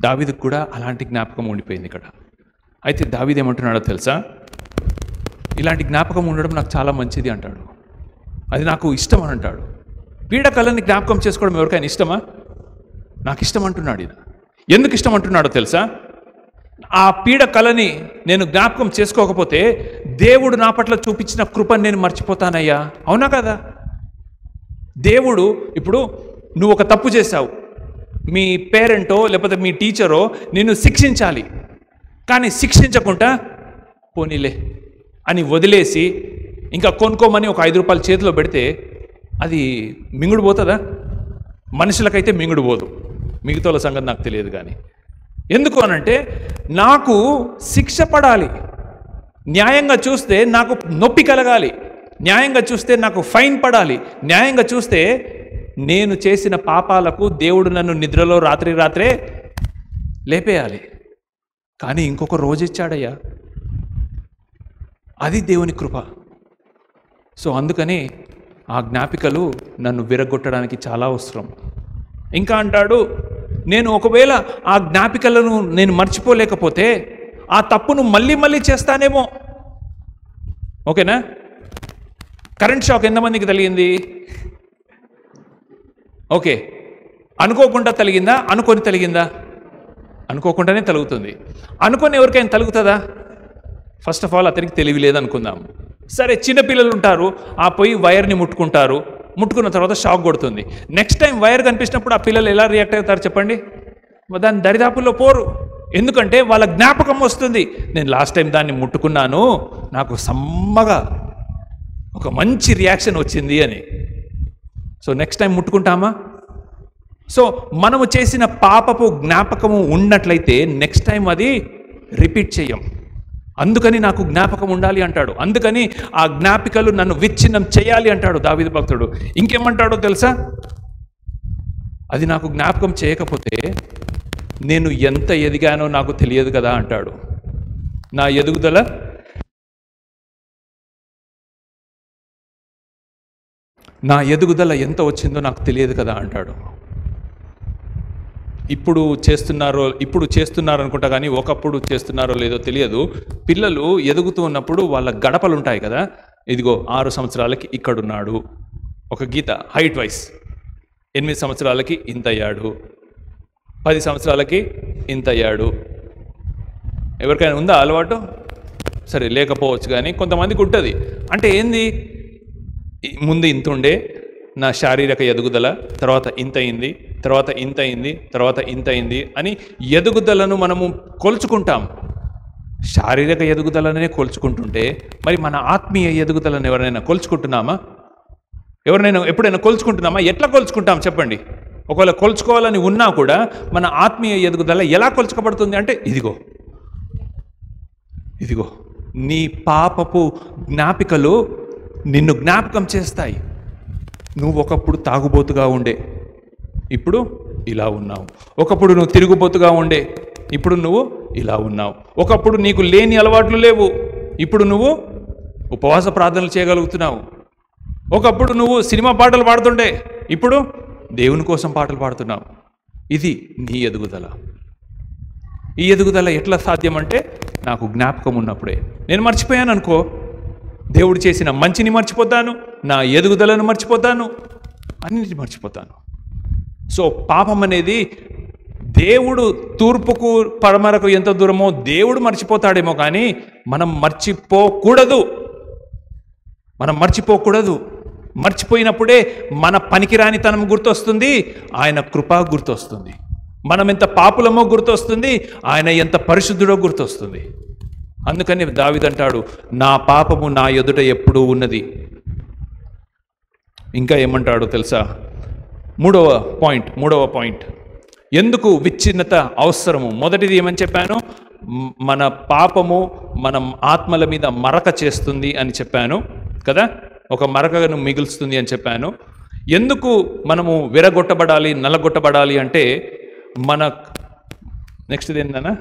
దావీదుకు కూడా అలాంటి జ్ఞాపకం ఉండిపోయింది ఇక్కడ. అయితే దావీదు ఏమంటున్నాడో తెలుసా? ఇలాంటి జ్ఞాపకం ఉండడం నాకు చాలా మంచిది అంటాడు. అది నాకు ఇష్టం అని అంటాడు. పీడకలని జ్ఞాపకం చేసుకోవడం ఎవరికైనా ఇష్టమా? నాకు ఇష్టం అంటున్నాడు. ఇది ఎందుకు ఇష్టం అంటున్నాడో తెలుసా? ఆ పీడకలని నేను జ్ఞాపకం చేసుకోకపోతే దేవుడు నా పట్ల చూపించిన కృపను నేను మర్చిపోతానయ్యా. అవునా కదా? దేవుడు ఇప్పుడు నువ్వు ఒక తప్పు చేశావు, మీ పేరెంటో లేకపోతే మీ టీచరో నిన్ను శిక్షించాలి, కానీ శిక్షించకుండా పోనీలే అని వదిలేసి ఇంకా కొనుక్కోమని ఒక 5 రూపాయలు చేతిలో పెడితే అది మింగుడు పోతుందా? మనుషులకైతే మింగుడు పోదు, మిగతాల సంగతి నాకు తెలియదు. కానీ ఎందుకు అనంటే నాకు శిక్ష పడాలి, న్యాయంగా చూస్తే నాకు నొప్పి కలగాలి, న్యాయంగా చూస్తే నాకు ఫైన్ పడాలి, న్యాయంగా చూస్తే నేను చేసిన పాపాలకు దేవుడు నన్ను నిద్రలో రాత్రే లేపేయాలి. కానీ ఇంకొక రోజు ఇచ్చాడయ్యా, అది దేవుని కృప. సో అందుకని ఆ జ్ఞాపికలు నన్ను విరగొట్టడానికి చాలా అవసరం. ఇంకా అంటాడు, నేను ఒకవేళ ఆ జ్ఞాపికలను నేను మర్చిపోలేకపోతే ఆ తప్పును మళ్ళీ చేస్తానేమో. ఓకేనా? కరెంట్ షాక్ ఎంతమందికి తగిలింది? ఓకే, అనుకోకుండా తగిలిందా? అనుకొని తగిలిందా? అనుకోకుండానే తగులుతుంది. అనుకొని ఎవరికైనా తగులుతుందా? ఫస్ట్ ఆఫ్ ఆల్ అతనికి తెలివి లేదనుకుందాం. సరే, చిన్నపిల్లలు ఉంటారు, ఆ పోయి వైర్ని ముట్టుకున్న తర్వాత షాక్ కొడుతుంది. నెక్స్ట్ టైం వైర్ కనిపించినప్పుడు ఆ పిల్లలు ఎలా రియాక్ట్ అవుతారు చెప్పండి? దాని దరిదాపుల్లో పోరు. ఎందుకంటే వాళ్ళ జ్ఞాపకం వస్తుంది, నేను లాస్ట్ టైం దాన్ని ముట్టుకున్నాను, నాకు సమ్మగా ఒక మంచి రియాక్షన్ వచ్చింది అని. సో నెక్స్ట్ టైం ముట్టుకుంటామా? సో మనము చేసిన పాపపు జ్ఞాపకము ఉన్నట్లయితే నెక్స్ట్ టైం అది రిపీట్ చేయం. అందుకని నాకు జ్ఞాపకం ఉండాలి అంటాడు. అందుకని ఆ జ్ఞాపికలు నన్ను విచ్ఛిన్నం చేయాలి అంటాడు దావీదు భక్తుడు. ఇంకేమంటాడో తెలుసా? అది నాకు జ్ఞాపకం చేయకపోతే నేను ఎంత ఎదిగానో నాకు తెలియదు కదా అంటాడు. నా ఎదుగుదల ఎంత వచ్చిందో నాకు తెలియదు కదా అంటాడు. ఇప్పుడు చేస్తున్నారు అనుకుంటా, కానీ ఒకప్పుడు చేస్తున్నారో లేదో తెలియదు. పిల్లలు ఎదుగుతూ ఉన్నప్పుడు వాళ్ళ గడపలు ఉంటాయి కదా, ఇదిగో 6 సంవత్సరాలకి ఇక్కడున్నాడు, ఒక గీత హైట్ వైస్, 8 సంవత్సరాలకి ఇంత అయ్యాడు, 10 సంవత్సరాలకి ఇంత అయ్యాడు. ఎవరికైనా ఉందా అలవాటు? సరే, లేకపోవచ్చు, కానీ కొంతమందికి ఉంటుంది. అంటే ఏంది, ముందు ఇంత ఉండే నా శారీరక ఎదుగుదల, తర్వాత ఇంత అయింది, తర్వాత ఇంత అయింది, తర్వాత ఇంత అయింది అని ఎదుగుదలను మనము కొలుచుకుంటాం. శారీరక ఎదుగుదలనే కొలుచుకుంటుంటే మరి మన ఆత్మీయ ఎదుగుదలను ఎవరైనా కొలుచుకుంటున్నామా? ఎప్పుడైనా కొలుచుకుంటున్నామా? ఎట్లా కొలుచుకుంటాం చెప్పండి? ఒకవేళ కొలుచుకోవాలని ఉన్నా కూడా మన ఆత్మీయ ఎదుగుదల ఎలా కొలుచుకోబడుతుంది అంటే ఇదిగో నీ పాపపు జ్ఞాపికలు నిన్ను జ్ఞాపకం చేస్తాయి. నువ్వు ఒకప్పుడు తాగుబోతుగా ఉండే, ఇప్పుడు ఇలా ఉన్నావు. ఒకప్పుడు నువ్వు తిరుగుబోతుగా ఉండే, ఇప్పుడు నువ్వు ఇలా ఉన్నావు. ఒకప్పుడు నీకు లేని అలవాట్లు లేవు, ఇప్పుడు నువ్వు ఉపవాస ప్రార్థనలు చేయగలుగుతున్నావు. ఒకప్పుడు నువ్వు సినిమా పాటలు పాడుతుండే, ఇప్పుడు దేవుని కోసం పాటలు పాడుతున్నావు. ఇది నీ ఎదుగుదల. ఈ ఎదుగుదల ఎట్లా సాధ్యం అంటే నాకు జ్ఞాపకం ఉన్నప్పుడే. నేను మర్చిపోయాను అనుకో, దేవుడు చేసిన మంచిని మర్చిపోతాను, నా ఎదుగుదలను మర్చిపోతాను, అన్నిటిని మర్చిపోతాను. సో పాపం అనేది దేవుడు తూర్పుకు పడమరకు ఎంత దూరమో దేవుడు మర్చిపోతాడేమో, కానీ మనం మర్చిపోకూడదు. మర్చిపోయినప్పుడే మన పనికిరానితనం గుర్తొస్తుంది, ఆయన కృప గుర్తొస్తుంది. మనం ఎంత పాపులమో గుర్తొస్తుంది, ఆయన ఎంత పరిశుద్ధుడో గుర్తొస్తుంది. అందుకని దావీదు అంటాడు, నా పాపము నా ఎదుట ఎప్పుడూ ఉన్నది. ఇంకా ఏమంటాడో తెలుసా? మూడవ పాయింట్, ఎందుకు విచ్ఛిన్నత అవసరము. మొదటిది ఏమని చెప్పాను? మన పాపము మన ఆత్మల మీద మరక చేస్తుంది అని చెప్పాను కదా, ఒక మరకను మిగులుస్తుంది అని చెప్పాను. ఎందుకు మనము విరగొట్టబడాలి, నలగొట్టబడాలి అంటే నెక్స్ట్ది ఏంటన్నా,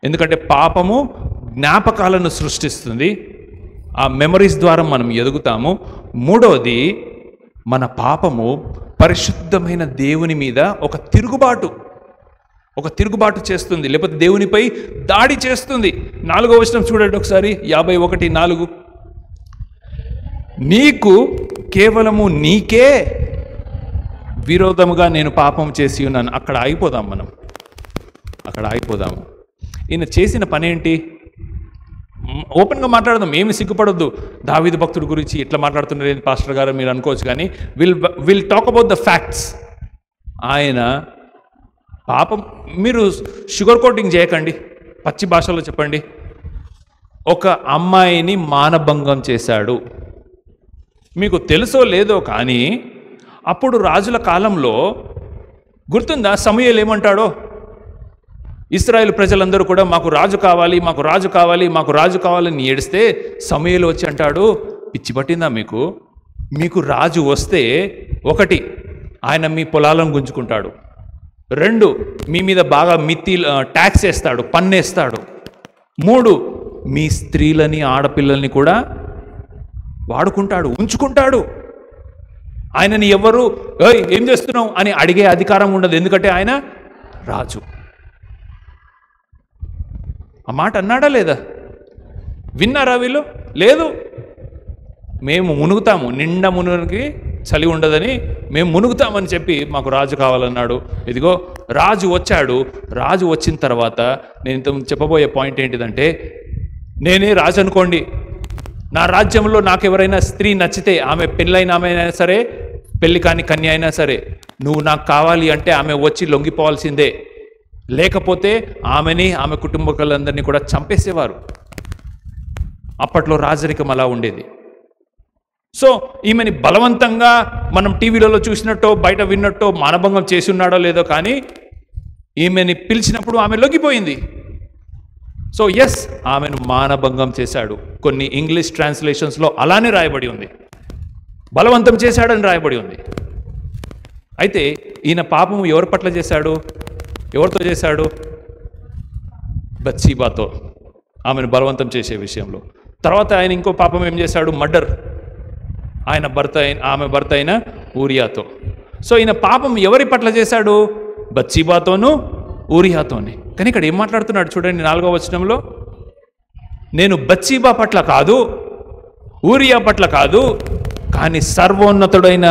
ఎందుకంటే పాపము జ్ఞాపకాలను సృష్టిస్తుంది, ఆ మెమరీస్ ద్వారా మనం ఎదుగుతాము. మూడవది, మన పాపము పరిశుద్ధమైన దేవుని మీద ఒక తిరుగుబాటు చేస్తుంది, లేకపోతే దేవునిపై దాడి చేస్తుంది. 4వ వచనం చూడండి ఒకసారి, 51:4. నీకు కేవలము నీకే విరోధముగా నేను పాపం చేసి ఉన్నాను. అక్కడ ఆగిపోదాము. ఈయన చేసిన పని ఏంటి? ఓపెన్గా మాట్లాడదాం, ఏమి సిగ్గుపడొద్దు. దావీదు భక్తుడి గురించి ఇట్లా మాట్లాడుతున్నారు పాస్టర్ గారు మీరు అనుకోవచ్చు, కానీ will talk about the facts. ఆయన పాపం, మీరు షుగర్ కోటింగ్ చేయకండి, పచ్చి భాషలో చెప్పండి. ఒక అమ్మాయిని మానభంగం చేశాడు. మీకు తెలుసో లేదో కానీ అప్పుడు రాజుల కాలంలో గుర్తుందా, సమూయేలు ఏమంటాడో? ఇశ్రాయేలు ప్రజలందరూ కూడా మాకు రాజు కావాలని ఏడిస్తే సమూయేలు వచ్చి అంటాడు, పిచ్చి పట్టిందా మీకు రాజు వస్తే, 1, ఆయన మీ పొలాలను గుంజుకుంటాడు, 2, మీ మీద బాగా ట్యాక్స్ వేస్తాడు, పన్నేస్తాడు, 3, మీ స్త్రీలని ఆడపిల్లల్ని కూడా వాడుకుంటాడు, ఉంచుకుంటాడు. ఆయనని ఎవరు ఏం చేస్తున్నావు అని అడిగే అధికారం ఉండదు, ఎందుకంటే ఆయన రాజు. ఆ మాట అన్నాడా లేదా? విన్నారా వీళ్ళు? లేదు. మేము మునుగుతాము, నిండా మునుగుకి చలి ఉండదని మేము మునుగుతామని చెప్పి మాకు రాజు కావాలన్నాడు. ఇదిగో రాజు వచ్చాడు. రాజు వచ్చిన తర్వాత నేను ఇంత చెప్పబోయే పాయింట్ ఏంటిదంటే, నేనే రాజు అనుకోండి, నా రాజ్యంలో నాకు ఎవరైనా స్త్రీ నచ్చితే, ఆమె పెళ్ళైన ఆమె అయినా సరే, పెళ్లి కాని కన్య అయినా సరే, నువ్వు నాకు కావాలి అంటే ఆమె వచ్చి లొంగిపోవాల్సిందే, లేకపోతే ఆమెని ఆమె కుటుంబకులందరినీ కూడా చంపేసేవారు. అప్పట్లో రాజరికం అలా ఉండేది. సో ఈమెని బలవంతంగా మనం టీవీలలో చూసినట్టో బయట విన్నట్టో మానభంగం చేసి ఉన్నాడో లేదో, కానీ ఈమెని పిలిచినప్పుడు ఆమె లొంగిపోయింది. సో ఎస్, ఆమెను మానభంగం చేశాడు. కొన్ని ఇంగ్లీష్ ట్రాన్స్లేషన్స్లో అలానే రాయబడి ఉంది, బలవంతం చేశాడని రాయబడి ఉంది. అయితే ఈయన పాపము ఎవరి పట్ల చేశాడు? ఎవరితో చేశాడు? బత్షెబాతో, ఆమెను బలవంతం చేసే విషయంలో. తర్వాత ఆయన ఇంకో పాపం ఏం చేశాడు? మర్డర్, ఆమె భర్త అయిన ఊరియాతో. సో ఈయన పాపం ఎవరి పట్ల చేశాడు? బత్షెబాతోను ఊరియాతోని. కానీ ఇక్కడ ఏం మాట్లాడుతున్నాడు చూడండి 4వ వచనంలో, నేను బత్షెబా పట్ల కాదు, ఊరియా పట్ల కాదు, కానీ సర్వోన్నతుడైన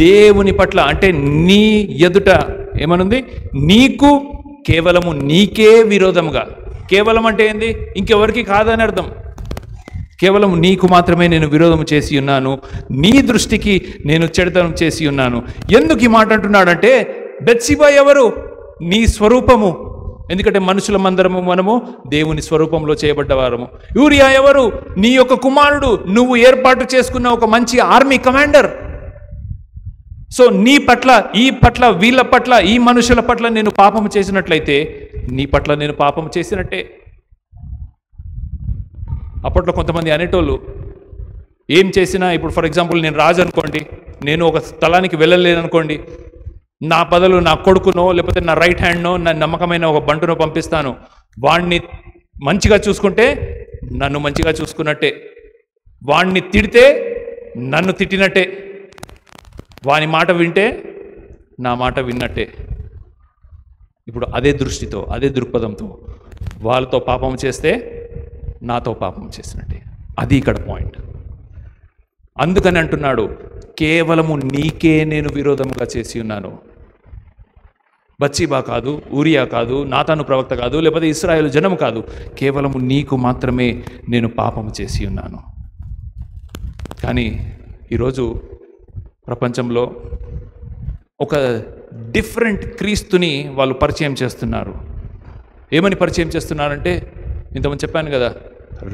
దేవుని పట్ల, అంటే నీ ఎదుట ఏమనుంది? నీకు కేవలము నీకే విరోధముగా. కేవలం అంటే ఏంది? ఇంకెవరికి కాదని అర్థం. కేవలం నీకు మాత్రమే నేను విరోధము చేసి ఉన్నాను, నీ దృష్టికి నేను చెడుతనం చేసి ఉన్నాను. ఎందుకు ఈ మాట అంటున్నాడంటే, బత్షెబా ఎవరు? నీ స్వరూపము. ఎందుకంటే మనుషులమందరము మనము దేవుని స్వరూపంలో చేయబడ్డవారము. ఊరియా ఎవరు? నీ యొక్క కుమారుడు, నువ్వు ఏర్పాటు చేసుకున్న ఒక మంచి ఆర్మీ కమాండర్. సో నీ పట్ల, వీళ్ళ పట్ల, ఈ మనుషుల పట్ల నేను పాపము చేసినట్లయితే నీ పట్ల నేను పాపము చేసినట్టే. అప్పట్లో కొంతమంది అనేటోళ్ళు ఏం చేసినా, ఇప్పుడు ఫర్ ఎగ్జాంపుల్ నేను రాజు అనుకోండి, నేను ఒక స్థలానికి వెళ్ళలేదనుకోండి, నా బదులు నా కొడుకునో లేకపోతే నా రైట్ హ్యాండ్నో, నా నమ్మకమైన ఒక బంటునో పంపిస్తాను. వాణ్ణి మంచిగా చూసుకుంటే నన్ను మంచిగా చూసుకున్నట్టే, వాణ్ణి తిడితే నన్ను తిట్టినట్టే, వాని మాట వింటే నా మాట విన్నట్టే. ఇప్పుడు అదే దృష్టితో, అదే దృక్పథంతో వాళ్ళతో పాపం చేస్తే నాతో పాపం చేసినట్టే. అది ఇక్కడ పాయింట్. అందుకని అంటున్నాడు, కేవలము నీకే నేను విరోధముగా చేసి ఉన్నాను. బత్షెబా కాదు, ఊరియా కాదు, నాతాను ప్రవక్త కాదు, లేకపోతే ఇశ్రాయేలు జనము కాదు. కేవలము నీకు మాత్రమే నేను పాపము చేసి ఉన్నాను. కానీ ఈరోజు ప్రపంచంలో ఒక డిఫరెంట్ క్రీస్తుని వాళ్ళు పరిచయం చేస్తున్నారు. ఏమని పరిచయం చేస్తున్నారంటే, ఇంతకుముందు చెప్పాను కదా,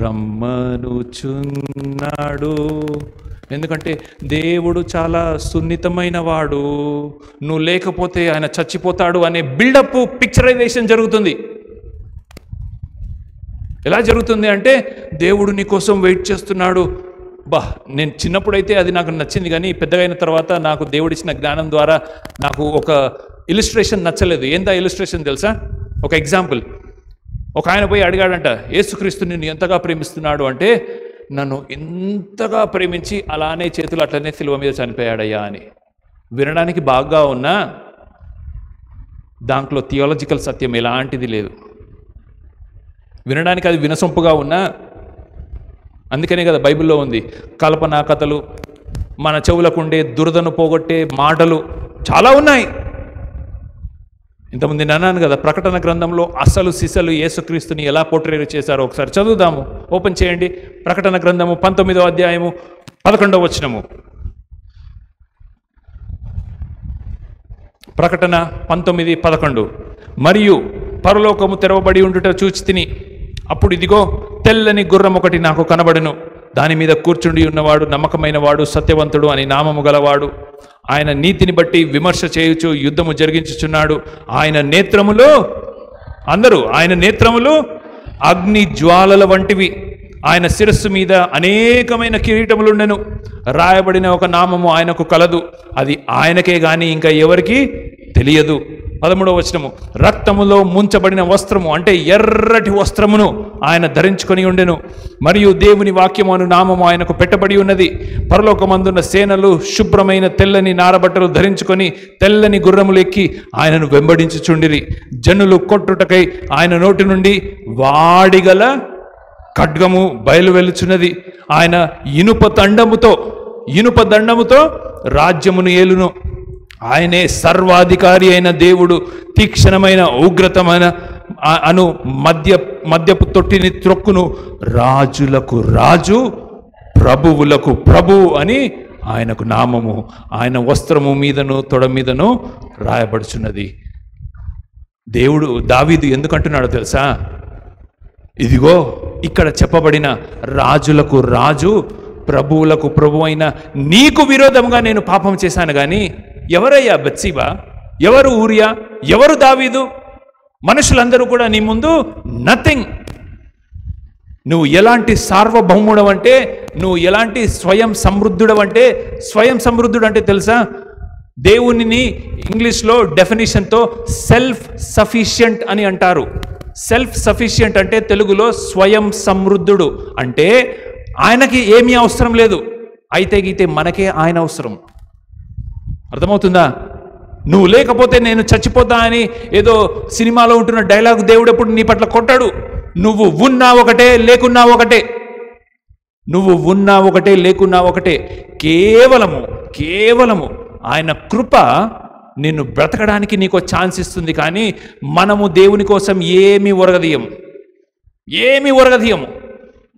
రమ్మనుచున్నాడు. ఎందుకంటే దేవుడు చాలా సున్నితమైన వాడు, నువ్వు లేకపోతే ఆయన చచ్చిపోతాడు అనే బిల్డప్, పిక్చరైజేషన్ జరుగుతుంది. ఎలా జరుగుతుంది అంటే, దేవుడు నీ కోసం వెయిట్ చేస్తున్నాడు. నేను చిన్నప్పుడైతే అది నాకు నచ్చింది, కానీ పెద్దగా అయిన తర్వాత నాకు దేవుడిచ్చిన జ్ఞానం ద్వారా నాకు ఒక ఇలిస్ట్రేషన్ నచ్చలేదు. ఏందా ఇలిస్ట్రేషన్ తెలుసా? ఒక ఎగ్జాంపుల్. ఒక ఆయన పోయి అడిగాడంట, యేసుక్రీస్తు నిన్ను ఎంతగా ప్రేమిస్తున్నాడు అంటే, నన్ను ఎంతగా ప్రేమించి అలానే చేతులు అట్లనే సిలువ మీద చనిపోయాడయ్యా అని. వినడానికి బాగా ఉన్నా దాంట్లో థియాలజికల్ సత్యం ఎలాంటిది లేదు. వినడానికి అది వినసొంపుగా ఉన్నా, అందుకనే కదా బైబిల్లో ఉంది, కల్పనా కథలు, మన చెవులకుండే దురదను పోగొట్టే మాటలు చాలా ఉన్నాయి. ఇంతకుముందు నేను అన్నాను కదా, ప్రకటన గ్రంథంలో అసలు సిసలు యేసుక్రీస్తుని ఎలా పోర్ట్రేట్ చేశారో ఒకసారి చదువుదాము. ఓపెన్ చేయండి. ప్రకటన గ్రంథము 19వ అధ్యాయము 11వ వచనము. ప్రకటన 19:11. మరియు పరలోకము తెరవబడి ఉండుట చూచి తిని, అప్పుడు ఇదిగో తెల్లని గుర్రం ఒకటి నాకు కనబడెను. దాని మీద కూర్చుండి ఉన్నవాడు నమ్మకమైన వాడు, సత్యవంతుడు అని నామము గలవాడు. ఆయన నీతిని బట్టి విమర్శ చేయుచు యుద్ధము జరిగించుచున్నాడు. ఆయన నేత్రములు, అందరూ ఆయన నేత్రములు అగ్ని జ్వాలల వంటివి. ఆయన శిరస్సు మీద అనేకమైన కిరీటములుండెను. రాయబడిన ఒక నామము ఆయనకు కలదు, అది ఆయనకే గాని ఇంకా ఎవరికి తెలియదు. 13వ వచనము. రక్తములో ముంచబడిన వస్త్రము అంటే ఎర్రటి వస్త్రమును ఆయన ధరించుకొని ఉండెను. మరియు దేవుని వాక్యము అను నామము ఆయనకు పెట్టబడి ఉన్నది. పరలోకమందున్న సేనలు శుభ్రమైన తెల్లని నారబట్టలు ధరించుకొని తెల్లని గుర్రములు ఎక్కి ఆయనను వెంబడించుచుండిరి. జనులు కొట్టుటకై ఆయన నోటి నుండి వాడిగల ఖడ్గము బయలువెలుచున్నది. ఆయన ఇనుప దండముతో రాజ్యమును ఏలును. ఆయనే సర్వాధికారి అయిన దేవుడు. తీక్షణమైన ఉగ్రతమైన అను మద్యపు తొట్టిని త్రొక్కును. రాజులకు రాజు, ప్రభువులకు ప్రభు అని ఆయనకు నామము. ఆయన వస్త్రము మీదను తొడ మీదను రాయబడుచున్నది. దేవుడు దావీదు ఎందుకంటున్నాడో తెలుసా? ఇదిగో ఇక్కడ చెప్పబడిన రాజులకు రాజు, ప్రభువులకు ప్రభు అయిన నీకు విరోధంగా నేను పాపం చేశాను. కానీ ఎవరయ్యా బత్షెబా? ఎవరు ఊరియా? ఎవరు దావీదు? మనుషులందరూ కూడా నీ ముందు నథింగ్. నువ్వు ఎలాంటి సార్వభౌముడవంటే, నువ్వు ఎలాంటి స్వయం సమృద్ధుడవంటే, స్వయం సమృద్ధుడు తెలుసా? దేవునిని ఇంగ్లీష్లో డెఫినిషన్తో సెల్ఫ్ సఫిషియంట్ అని అంటారు. సెల్ఫ్ సఫిషియంట్ అంటే తెలుగులో స్వయం సమృద్ధుడు. అంటే ఆయనకి ఏమీ అవసరం లేదు, అయితే గీతే మనకే ఆయన అవసరం. అర్థమవుతుందా? నువ్వు లేకపోతే నేను చచ్చిపోతా అని ఏదో సినిమాలో ఉంటున్న డైలాగ్ దేవుడు ఎప్పుడు నీ పట్ల కొట్టాడు. నువ్వు ఉన్నా ఒకటే, లేకున్నా ఒకటే. నువ్వు ఉన్నా ఒకటే, లేకున్నా ఒకటే. కేవలము ఆయన కృప నిన్ను బ్రతకడానికి నీకు ఛాన్స్ ఇస్తుంది. కానీ మనము దేవుని కోసం ఏమీ ఒరగదీయము.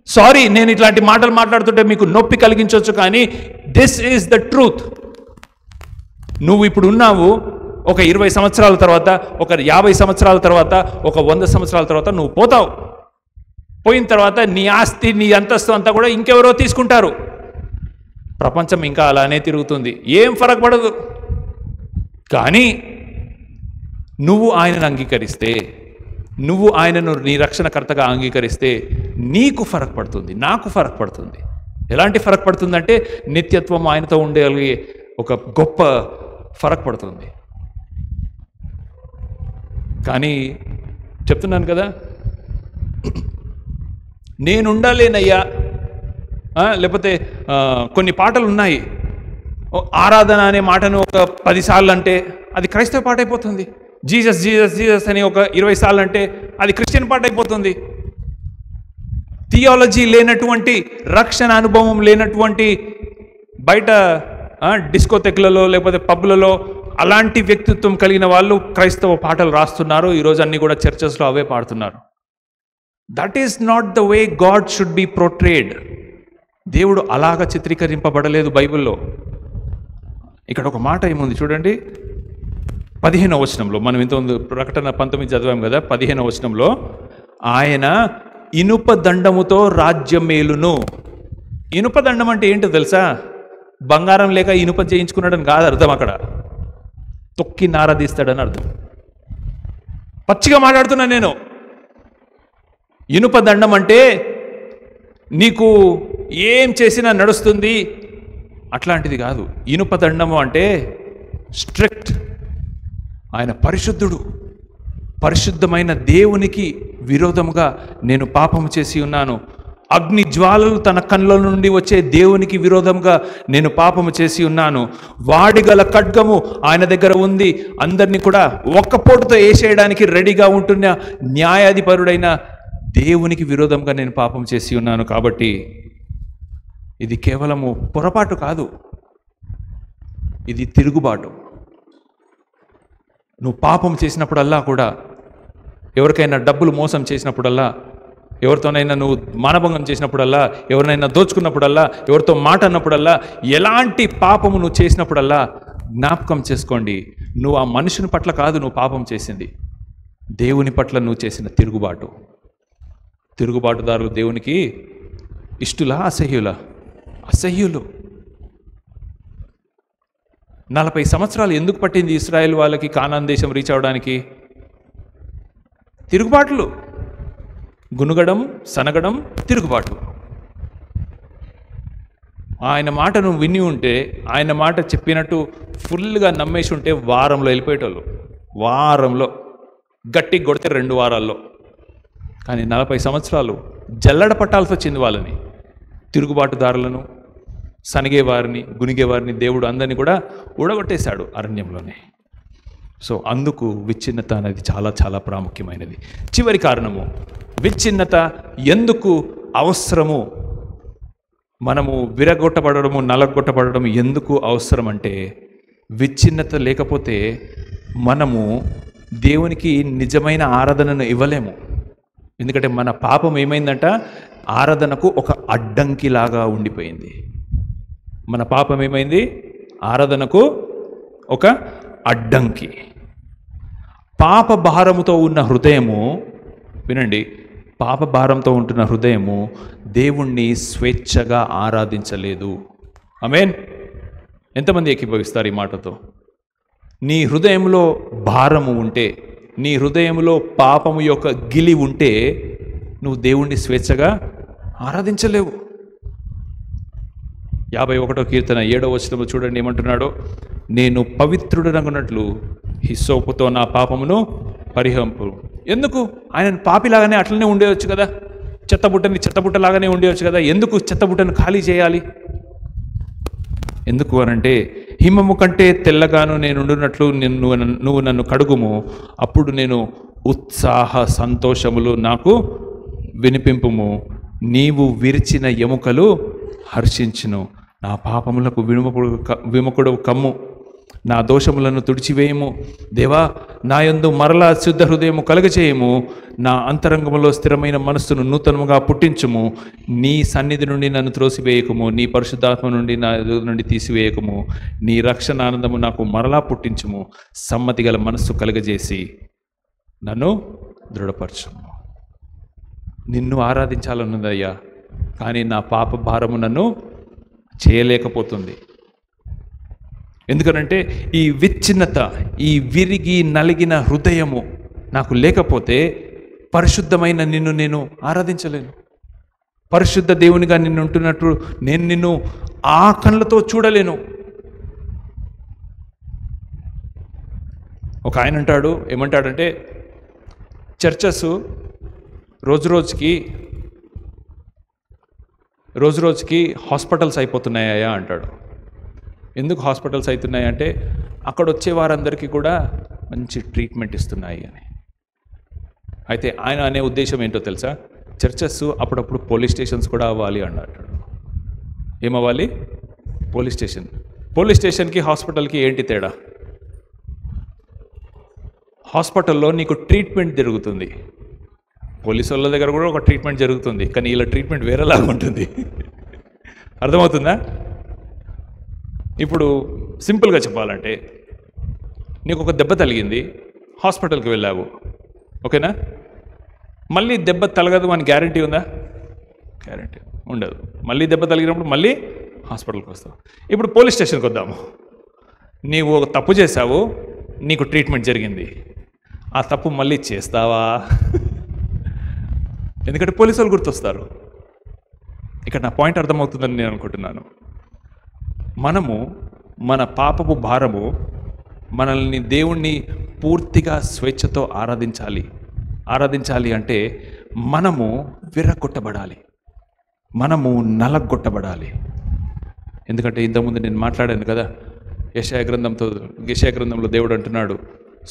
సారీ, నేను ఇట్లాంటి మాటలు మాట్లాడుతుంటే మీకు నొప్పి కలిగించవచ్చు, కానీ దిస్ ఈజ్ ద ట్రూత్. నువ్వు ఇప్పుడు ఉన్నావు, ఒక 20 సంవత్సరాల తర్వాత, ఒక 50 సంవత్సరాల తర్వాత, ఒక 100 సంవత్సరాల తర్వాత నువ్వు పోతావు. పోయిన తర్వాత నీ ఆస్తి, నీ అంతస్తు అంతా కూడా ఇంకెవరో తీసుకుంటారు. ప్రపంచం ఇంకా అలానే తిరుగుతుంది, ఏం ఫరక్ పడదు. కానీ నువ్వు ఆయనను అంగీకరిస్తే, నువ్వు ఆయనను నీ రక్షణకర్తగా అంగీకరిస్తే నీకు ఫరక్ పడుతుంది, నాకు ఫరక్ పడుతుంది. ఎలాంటి ఫరక్ పడుతుందంటే నిత్యత్వం ఆయనతో ఉండగలిగే ఒక గొప్ప ఫరక్ పడుతుంది. కానీ చెప్తున్నాను కదా, నేనుండాలేనయ్యా, లేకపోతే కొన్ని పాటలు ఉన్నాయి, ఆరాధన అనే మాటను ఒక 10 సార్లు అంటే అది క్రైస్తవ పాట అయిపోతుంది. జీసస్ జీసస్ జీసస్ అని ఒక 20 సార్లు అంటే అది క్రిస్టియన్ పాట అయిపోతుంది. థియాలజీ లేనటువంటి, రక్షణ అనుభవం లేనటువంటి, బయట డిస్కోతెక్లలో లేకపోతే పబ్లలో అలాంటి వ్యక్తిత్వం కలిగిన వాళ్ళు క్రైస్తవ పాటలు రాస్తున్నారు. ఈరోజు అన్ని కూడా చర్చెస్లో అవే పాడుతున్నారు. That is not the way God should be portrayed. దేవుడు అలాగా చిత్రీకరింపబడలేదు బైబిల్లో. ఇక్కడ ఒక మాట ఏముంది చూడండి, 15వ వచనంలో. మనం ఇంతకుముందు ప్రకటన 19 చదివాం కదా. 15వ వచనంలో ఆయన ఇనుప దండముతో రాజ్యమేలును. ఇనుప దండం అంటే ఏంటో తెలుసా? బంగారం లేక ఇనుప చేయించుకున్నాడని కాదు అర్థం. అక్కడ తొక్కి నారదీస్తాడని అర్థం. పచ్చిగా మాట్లాడుతున్నా నేను. ఇనుప దండం అంటే నీకు ఏం చేసినా నడుస్తుంది అట్లాంటిది కాదు. ఇనుప దండము అంటే స్ట్రిక్ట్. ఆయన పరిశుద్ధుడు. పరిశుద్ధమైన దేవునికి విరోధముగా నేను పాపము చేసి ఉన్నాను. అగ్ని జ్వాలలు తన కళ్ళ నుండి వచ్చే దేవునికి విరోధంగా నేను పాపము చేసి ఉన్నాను. వాడిగల ఖడ్గము ఆయన దగ్గర ఉంది. అందరినీ కూడా ఒక్క పోటుతో వేసేయడానికి రెడీగా ఉంటున్న న్యాయాధిపరుడైన దేవునికి విరోధంగా నేను పాపం చేసి ఉన్నాను. కాబట్టి ఇది కేవలము పొరపాటు కాదు, ఇది తిరుగుబాటు. నువ్వు పాపం చేసినప్పుడల్లా కూడా, ఎవరికైనా డబ్బులు మోసం చేసినప్పుడల్లా, ఎవరితోనైనా నువ్వు మానభంగం చేసినప్పుడల్లా, ఎవరినైనా దోచుకున్నప్పుడల్లా, ఎవరితో మాట అన్నప్పుడల్లా, ఎలాంటి పాపము నువ్వు చేసినప్పుడల్లా జ్ఞాపకం చేసుకోండి, నువ్వు ఆ మనుషుని పట్ల కాదు నువ్వు పాపం చేసింది, దేవుని పట్ల నువ్వు చేసిన తిరుగుబాటు. తిరుగుబాటుదారులు దేవునికి ఇష్టులా అసహ్యులా? అసహ్యులు. 40 సంవత్సరాలు ఎందుకు పట్టింది ఇశ్రాయేల్ వాళ్ళకి కానాన్ దేశం రీచ్ అవడానికి? తిరుగుబాట్లు. గునుగడం, సనగడం, తిరుగుబాటు. ఆయన మాట నువ్వు విని ఉంటే, ఆయన మాట చెప్పినట్టు ఫుల్గా నమ్మేసి ఉంటే వారంలో వెళ్ళిపోయేటోళ్ళు. వారంలో గట్టి కొడితే 2 వారాల్లో. కానీ 40 సంవత్సరాలు జల్లడ పట్టాల్సి వచ్చింది వాళ్ళని. తిరుగుబాటుదారులను, సనిగేవారిని, గునిగేవారిని దేవుడు అందరినీ కూడా ఊడగొట్టేశాడు అరణ్యంలోనే. సో అందుకు విచ్ఛిన్నత అనేది చాలా చాలా ప్రాముఖ్యమైనది. చివరి కారణము, విచ్ఛిన్నత ఎందుకు అవసరము, మనము విరగొట్టబడము, నలగొట్టబడడం ఎందుకు అవసరం అంటే, విచ్ఛిన్నత లేకపోతే మనము దేవునికి నిజమైన ఆరాధనను ఇవ్వలేము. ఎందుకంటే మన పాపం ఏమైందంట, ఆరాధనకు ఒక అడ్డంకిలాగా ఉండిపోయింది. మన పాపం ఏమైంది? ఆరాధనకు ఒక అడ్డంకి. పాప భారముతో ఉన్న హృదయము, వినండి, పాప భారంతో ఉంటున్న హృదయము దేవుణ్ణి స్వేచ్ఛగా ఆరాధించలేదు. ఆమేన్. ఎంతమంది ఏకీభవిస్తారు ఈ మాటతో? నీ హృదయంలో భారము ఉంటే, నీ హృదయంలో పాపము యొక్క గిలి ఉంటే నువ్వు దేవుణ్ణి స్వేచ్ఛగా ఆరాధించలేవు. 51వ కీర్తన 7వ వచనంలో చూడండి ఏమంటున్నాడో, నేను పవిత్రుడనగునట్లు హిస్సోపుతో నా పాపమును పరిహంపు. ఎందుకు? ఆయన పాపిలాగానే అట్లనే ఉండేవచ్చు కదా, చెత్తబుట్టని చెత్తబుట్టలాగానే ఉండేవచ్చు కదా, ఎందుకు చెత్తబుట్టను ఖాళీ చేయాలి? ఎందుకు అనంటే, హిమము కంటే తెల్లగాను నేను ఉండునట్లు నువ్వు నన్ను కడుగుము, అప్పుడు నేను ఉత్సాహ సంతోషములు నాకు వినిపింపుము, నీవు విరిచిన ఎముకలు హర్షించును. నా పాపములకు విముకుడు కమ్ము, నా దోషములను తుడిచివేయము. దేవా, నా యందు మరలా శుద్ధ హృదయము కలుగచేయము, నా అంతరంగములో స్థిరమైన మనస్సును నూతనముగా పుట్టించుము. నీ సన్నిధి నుండి నన్ను త్రోసివేయకము, నీ పరిశుద్ధాత్మ నుండి నా నుండి తీసివేయకము. నీ రక్షణ ఆనందము నాకు మరలా పుట్టించుము. సమ్మతి గల మనస్సు కలుగజేసి నన్ను దృఢపరచుము. నిన్ను ఆరాధించాలన్నదయ్యా, కానీ నా పాప భారము నన్ను చేయలేకపోతుంది. ఎందుకనంటే ఈ విచ్ఛిన్నత, ఈ విరిగి నలిగిన హృదయము నాకు లేకపోతే పరిశుద్ధమైన నిన్ను నేను ఆరాధించలేను. పరిశుద్ధ దేవునిగా నిన్ను ఉంటున్నట్టు నేను నిన్ను ఆ కళ్ళతో చూడలేను. ఒక ఆయన అంటాడు, ఏమంటాడంటే, చర్చెస్ రోజు రోజుకి హాస్పిటల్స్ అయిపోతున్నాయా అంటాడు. ఎందుకు హాస్పిటల్స్ అవుతున్నాయి అంటే, అక్కడ వచ్చే వారందరికీ కూడా మంచి ట్రీట్మెంట్ ఇస్తున్నాయి అని. అయితే ఆయన అనే ఉద్దేశం ఏంటో తెలుసా? చర్చెస్ అప్పుడప్పుడు పోలీస్ స్టేషన్స్ కూడా అవ్వాలి అన్నాడు. ఏమవ్వాలి? పోలీస్ స్టేషన్కి హాస్పిటల్కి ఏంటి తేడా? హాస్పిటల్లో నీకు ట్రీట్మెంట్ జరుగుతుంది. పోలీసు వాళ్ళ దగ్గర కూడా ఒక ట్రీట్మెంట్ జరుగుతుంది, కానీ ఇలా ట్రీట్మెంట్ వేరేలాగా ఉంటుంది. అర్థమవుతుందా? ఇప్పుడు సింపుల్గా చెప్పాలంటే, నీకు ఒక దెబ్బ తగిలింది, హాస్పిటల్కి వెళ్ళావు, ఓకేనా? మళ్ళీ దెబ్బ తలగదు అని గ్యారంటీ ఉందా? గ్యారంటీ ఉండదు. మళ్ళీ దెబ్బ తగిలినప్పుడు మళ్ళీ హాస్పిటల్కి వస్తావు. ఇప్పుడు పోలీస్ స్టేషన్కి వద్దాము. నీవు ఒక తప్పు చేశావు, నీకు ట్రీట్మెంట్ జరిగింది, ఆ తప్పు మళ్ళీ చేస్తావా? ఎందుకంటే పోలీసు వాళ్ళు గుర్తొస్తారు. ఇక్కడ నా పాయింట్ అర్థమవుతుందని నేను అనుకుంటున్నాను. మనము మన పాపపు భారము, మనల్ని దేవుణ్ణి పూర్తిగా స్వేచ్ఛతో ఆరాధించాలి అంటే మనము విర్రగొట్టబడాలి, మనము నలగొట్టబడాలి. ఎందుకంటే ఇంతకుముందు నేను మాట్లాడాను కదా, యెషయా గ్రంథంలో దేవుడు అంటున్నాడు,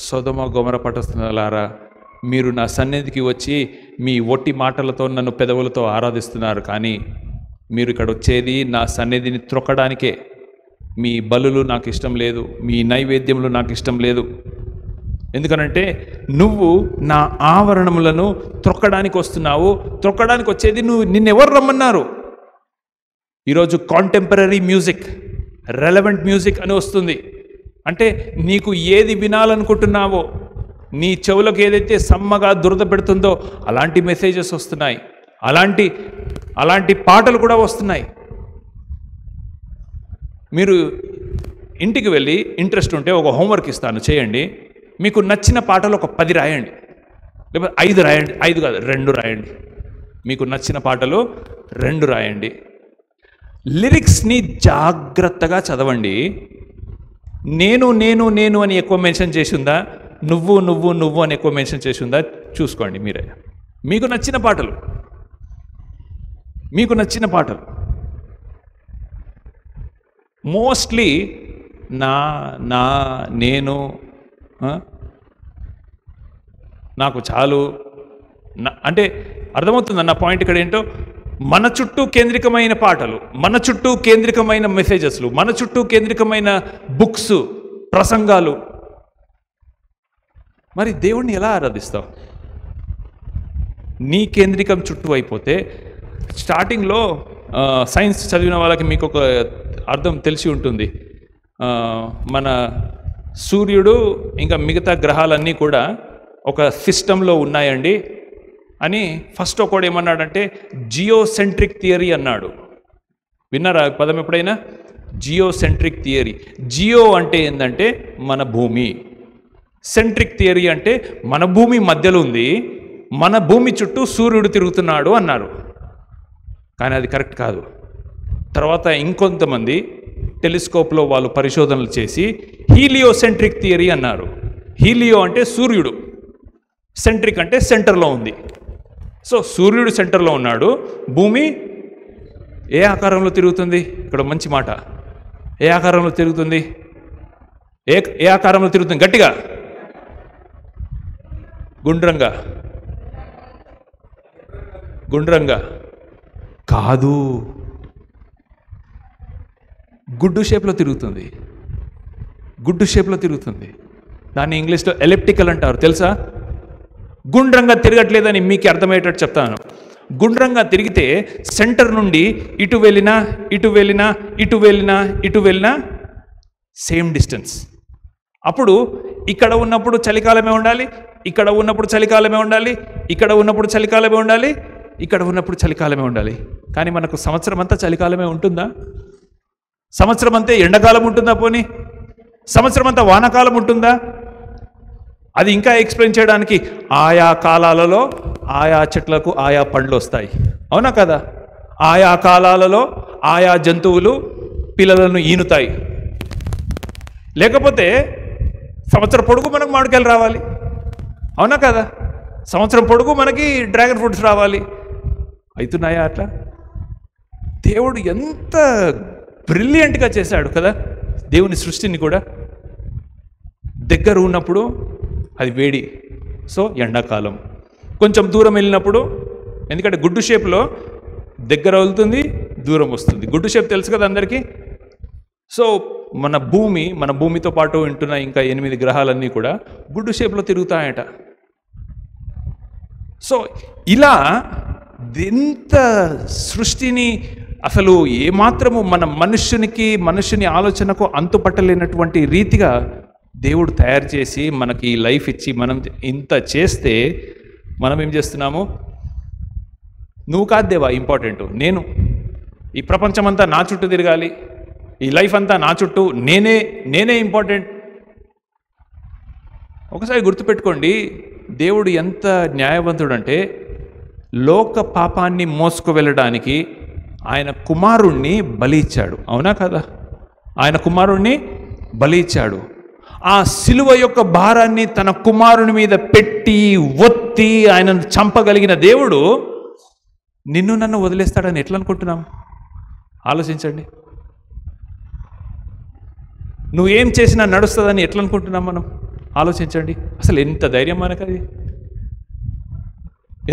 సొదొమ గొమొర్రా పట్టణస్థులారా, మీరు నా సన్నిధికి వచ్చి మీ ఒట్టి మాటలతో నన్ను పెదవులతో ఆరాధిస్తున్నారు, కానీ మీరు ఇక్కడ వచ్చేది నా సన్నిధిని త్రొక్కడానికే. మీ బలులు నాకు ఇష్టం లేదు, మీ నైవేద్యములు నాకు ఇష్టం లేదు. ఎందుకనంటే నువ్వు నా ఆవరణములను త్రొక్కడానికి వస్తున్నావు. త్రొక్కడానికి వచ్చేది నిన్నెవరు రమ్మన్నారు? ఈరోజు కాంటెంపరీ మ్యూజిక్, రెలవెంట్ మ్యూజిక్ అని వస్తుంది. అంటే నీకు ఏది వినాలనుకుంటున్నావో, నీ చెవులకు ఏదైతే సమ్మగా దురద పెడుతుందో అలాంటి మెసేజెస్ వస్తున్నాయి, అలాంటి పాటలు కూడా వస్తున్నాయి. మీరు ఇంటికి వెళ్ళి ఇంట్రెస్ట్ ఉంటే ఒక హోంవర్క్ ఇస్తాను, చేయండి. మీకు నచ్చిన పాటలు ఒక 10 రాయండి, లేకపోతే 5 రాయండి. 5 కాదు, 2 రాయండి. మీకు నచ్చిన పాటలు 2 రాయండి. లిరిక్స్ని జాగ్రత్తగా చదవండి. నేను నేను నేను అని ఎక్కువ మెన్షన్ చేసి ఉందా, నువ్వు నువ్వు నువ్వు అని ఎక్కువ మెన్షన్ చేసి ఉందా చూసుకోండి మీరే. మీకు నచ్చిన పాటలు మోస్ట్లీ నేను నాకు చాలు అంటే అర్థమవుతుంది నా పాయింట్. ఇక్కడ ఏంటో, మన చుట్టూ కేంద్రికమైన పాటలు, మన చుట్టూ కేంద్రికమైన మెసేజెస్లు, మన చుట్టూ కేంద్రికమైన బుక్స్, ప్రసంగాలు. మరి దేవుణ్ణి ఎలా ఆరాధిస్తావు? నీ కేంద్రికం చుట్టూ అయిపోతే, స్టార్టింగ్లో సైన్స్ చదివిన వాళ్ళకి మీకు ఒక అర్థం తెలిసి ఉంటుంది. మన సూర్యుడు ఇంకా మిగతా గ్రహాలన్నీ కూడా ఒక సిస్టంలో ఉన్నాయండి అని ఫస్ట్ ఒకడు ఏమన్నాడంటే జియోసెంట్రిక్ థియరీ అన్నాడు. విన్నారా పదం ఎప్పుడైనా? Geocentric theory. జియో అంటే ఏంటంటే మన భూమి, సెంట్రిక్ థియరీ అంటే మన భూమి మధ్యలో ఉంది, మన భూమి చుట్టూ సూర్యుడు తిరుగుతున్నాడు అన్నారు. కానీ అది కరెక్ట్ కాదు. తర్వాత ఇంకొంతమంది టెలిస్కోప్లో వాళ్ళు పరిశోధనలు చేసి హీలియోసెంట్రిక్ థియరీ అన్నారు. హీలియో అంటే సూర్యుడు, సెంట్రిక్ అంటే సెంటర్లో ఉంది. సో సూర్యుడు సెంటర్లో ఉన్నాడు, భూమి ఏ ఆకారంలో తిరుగుతుంది? ఇక్కడ మంచి మాట. ఏ ఆకారంలో తిరుగుతుంది? ఏ ఆకారంలో తిరుగుతుంది? గట్టిగా. గుండ్రంగా కాదు, గుడ్డు షేప్లో తిరుగుతుంది. దాన్ని ఇంగ్లీష్లో ఎలిప్టికల్ అంటారు, తెలుసా? గుండ్రంగా తిరగట్లేదని మీకు అర్థమయ్యేటట్టు చెప్తాను. గుండ్రంగా తిరిగితే సెంటర్ నుండి ఇటు వెళ్ళినా సేమ్ డిస్టెన్స్. అప్పుడు ఇక్కడ ఉన్నప్పుడు చలికాలమే ఉండాలి, ఇక్కడ ఉన్నప్పుడు చలికాలమే ఉండాలి, ఇక్కడ ఉన్నప్పుడు చలికాలమే ఉండాలి, ఇక్కడ ఉన్నప్పుడు చలికాలమే ఉండాలి. కానీ మనకు సంవత్సరం అంతా చలికాలమే ఉంటుందా? సంవత్సరం అంతా ఎండాకాలం ఉంటుందా? పోనీ సంవత్సరం అంతా వానాకాలం ఉంటుందా? అది ఇంకా ఎక్స్ప్లెయిన్ చేయడానికి ఆయా కాలాలలో ఆయా చెట్లకు ఆయా పండ్లు వస్తాయి, అవునా కదా? ఆయా కాలాలలో ఆయా జంతువులు పిల్లలను ఈనుతాయి. లేకపోతే సంవత్సరం పొడుగు మనకు మామిడికాయలు రావాలి, అవునా కదా? సంవత్సరం పొడుగు మనకి డ్రాగన్ ఫ్రూట్స్ రావాలి. అవుతున్నాయా అట్లా? దేవుడు ఎంత బ్రిలియంట్గా చేశాడు కదా దేవుని సృష్టిని కూడా. దగ్గర ఉన్నప్పుడు అది వేడి, సో ఎండాకాలం. కొంచెం దూరం వెళ్ళినప్పుడు, ఎందుకంటే గుడ్డు షేప్లో దగ్గర వెళ్తుంది, దూరం వస్తుంది. గుడ్డు షేప్ తెలుసు కదా అందరికీ. సో మన భూమితో పాటు ఉంటున్న ఇంకా 8 గ్రహాలన్నీ కూడా గుడ్డు షేప్లో తిరుగుతాయట. సో ఇలా ఎంత సృష్టిని అసలు ఏమాత్రము మన మనుష్యుని ఆలోచనకు అంతుపట్టలేనటువంటి రీతిగా దేవుడు తయారు చేసి మనకి లైఫ్ ఇచ్చి మనం ఇంత చేస్తే మనం ఏం చేస్తున్నాము? నువ్వు కాదు దేవా ఇంపార్టెంట్, నేను. ఈ ప్రపంచం అంతా నా చుట్టూ తిరగాలి, ఈ లైఫ్ అంతా నా చుట్టూ, నేనే ఇంపార్టెంట్. ఒకసారి గుర్తుపెట్టుకోండి, దేవుడు ఎంత న్యాయవంతుడంటే లోక పాపాన్ని మోసుకు వెళ్ళడానికి ఆయన కుమారుణ్ణి బలి ఇచ్చాడు. అవునా కదా? ఆయన కుమారుణ్ణి బలి ఇచ్చాడు. ఆ సిలువ యొక్క భారాన్ని తన కుమారుని మీద పెట్టి ఒత్తి ఆయనను చంపగలిగిన దేవుడు నిన్ను నన్ను వదిలేస్తాడని ఎట్లా అనుకుంటున్నాం? ఆలోచించండి. నువ్వేం చేసినా నడుస్తుందని ఎట్లా అనుకుంటున్నాం మనం? ఆలోచించండి. అసలు ఎంత ధైర్యం మనకు అది?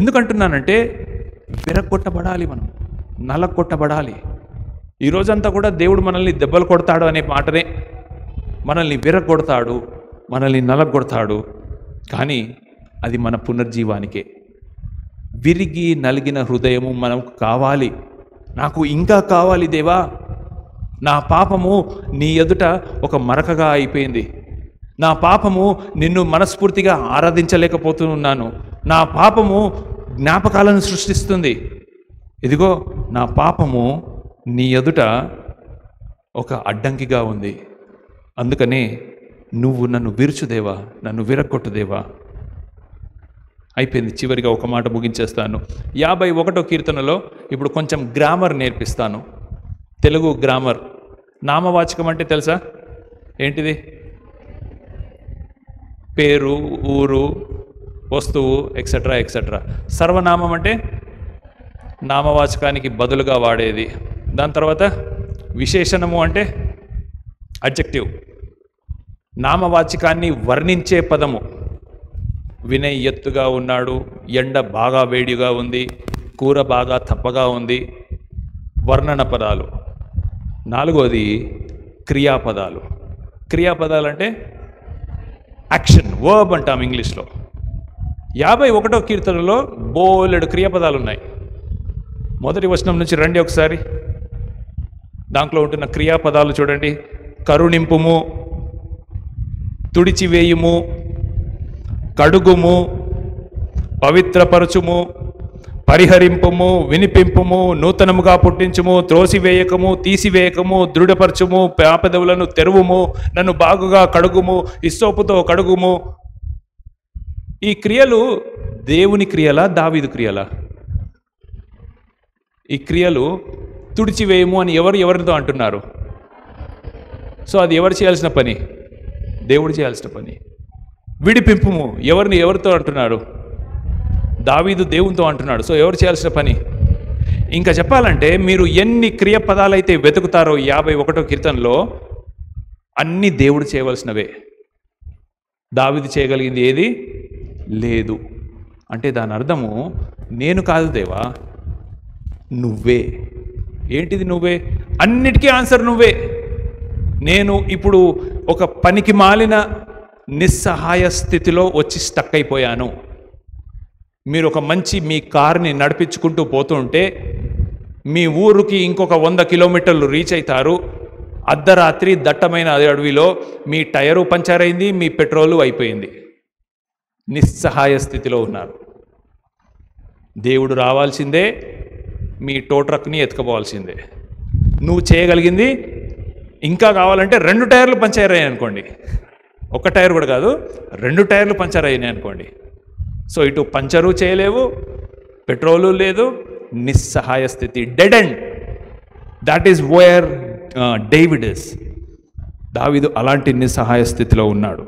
ఎందుకంటున్నానంటే విరగొట్టబడాలి, మనం నలగొట్టబడాలి. ఈరోజంతా కూడా దేవుడు మనల్ని దెబ్బలు కొడతాడు అనే మాటనే, మనల్ని విరగొడతాడు, మనల్ని నలగొడతాడు. కానీ అది మన పునర్జీవానికే. విరిగి నలిగిన హృదయము మనకు కావాలి. నాకు ఇంకా కావాలి దేవా. నా పాపము నీ ఎదుట ఒక మరకగా అయిపోయింది. నా పాపము నిన్ను మనస్ఫూర్తిగా ఆరాధించలేకపోతున్నాను. నా పాపము జ్ఞాపకాలను సృష్టిస్తుంది. ఇదిగో నా పాపము నీ ఎదుట ఒక అడ్డంకిగా ఉంది. అందుకనే నువ్వు నన్ను విరుచుదేవా, నన్ను విరగొట్టుదేవా. అయిపోయింది. చివరిగా ఒక మాట ముగించేస్తాను. 51వ కీర్తనలో ఇప్పుడు కొంచెం గ్రామర్ నేర్పిస్తాను, తెలుగు గ్రామర్. నామవాచకం అంటే తెలుసా? ఏంటిది? పేరు, ఊరు, వస్తువు, ఎక్సెట్రా ఎక్సెట్రా. సర్వనామం అంటే నామవాచకానికి బదులుగా వాడేది. దాని తర్వాత విశేషణము అంటే అడ్జెక్టివ్, నామవాచకాన్ని వర్ణించే పదము. వినయ్ ఎత్తుగా ఉన్నాడు, ఎండ బాగా వేడిగా ఉంది, కూర బాగా తప్పగా ఉంది. వర్ణన పదాలు. 4వది క్రియాపదాలు. క్రియాపదాలు అంటే యాక్షన్, వర్బ్ అంటాం ఇంగ్లీష్లో. 51వ కీర్తనలో బోలెడు క్రియాపదాలు ఉన్నాయి. మొదటి వచనం నుంచి రండి ఒకసారి. దాంట్లో ఉంటున్న క్రియాపదాలు చూడండి. కరుణింపుము, తుడిచివేయుము, కడుగుము, పవిత్రపరచుము, పరిహరింపుము, వినిపింపుము, నూతనముగా పుట్టించుము, త్రోసివేయకము, తీసివేయకము, దృఢపరచుము, పాపదవులను తెరువుము, నన్ను బాగుగా కడుగుము, ఇస్సోపుతో కడుగుము. ఈ క్రియలు దేవుని క్రియలా, దావీదు క్రియలా? ఈ క్రియలు తుడిచివేయము అని ఎవరితో అంటున్నారు? సో అది ఎవరు చేయాల్సిన పని? దేవుడు చేయాల్సిన పని. విడిపింపుము ఎవరితో అంటున్నారు? దావీదు దేవునితో అంటున్నాడు. సో ఎవరు చేయాల్సిన పని? ఇంకా చెప్పాలంటే మీరు ఎన్ని క్రియపదాలైతే వెతుకుతారో 51వ కీర్తనలో అన్ని దేవుడు చేయవలసినవే. దావీదు చేయగలిగింది ఏది లేదు. అంటే దాని అర్థము నేను కాదు దేవా, నువ్వే. ఏంటిది నువ్వే? అన్నిటికీ ఆన్సర్ నువ్వే. నేను ఇప్పుడు ఒక పనికి మాలిన నిస్సహాయ స్థితిలో వచ్చి స్టక్ అయిపోయాను. మీరు ఒక మంచి మీ కార్ని నడిపించుకుంటూ పోతుంటే మీ ఊరికి ఇంకొక 100 కిలోమీటర్లు రీచ్ అవుతారు. అర్ధరాత్రి దట్టమైన అడవిలో మీ టైరు పంచర్ అయింది, మీ పెట్రోలు అయిపోయింది. నిస్సహాయ స్థితిలో ఉన్నారు. దేవుడు రావాల్సిందే, మీ టో ట్రక్ని ఎత్తుకుపోవాల్సిందే. నువ్వు చేయగలిగింది ఇంకా కావాలంటే 2 టైర్లు పంచర్ అయ్యాయి అనుకోండి. ఒక టైర్ కూడా కాదు, 2 టైర్లు పంచర్ అయినాయి అనుకోండి. సో ఇటు పంచరు చేయలేవు, పెట్రోలు లేదు, నిస్సహాయ స్థితి, dead end. That is where David is. దావీదు అలాంటి నిస్సహాయ స్థితిలో ఉన్నాడు.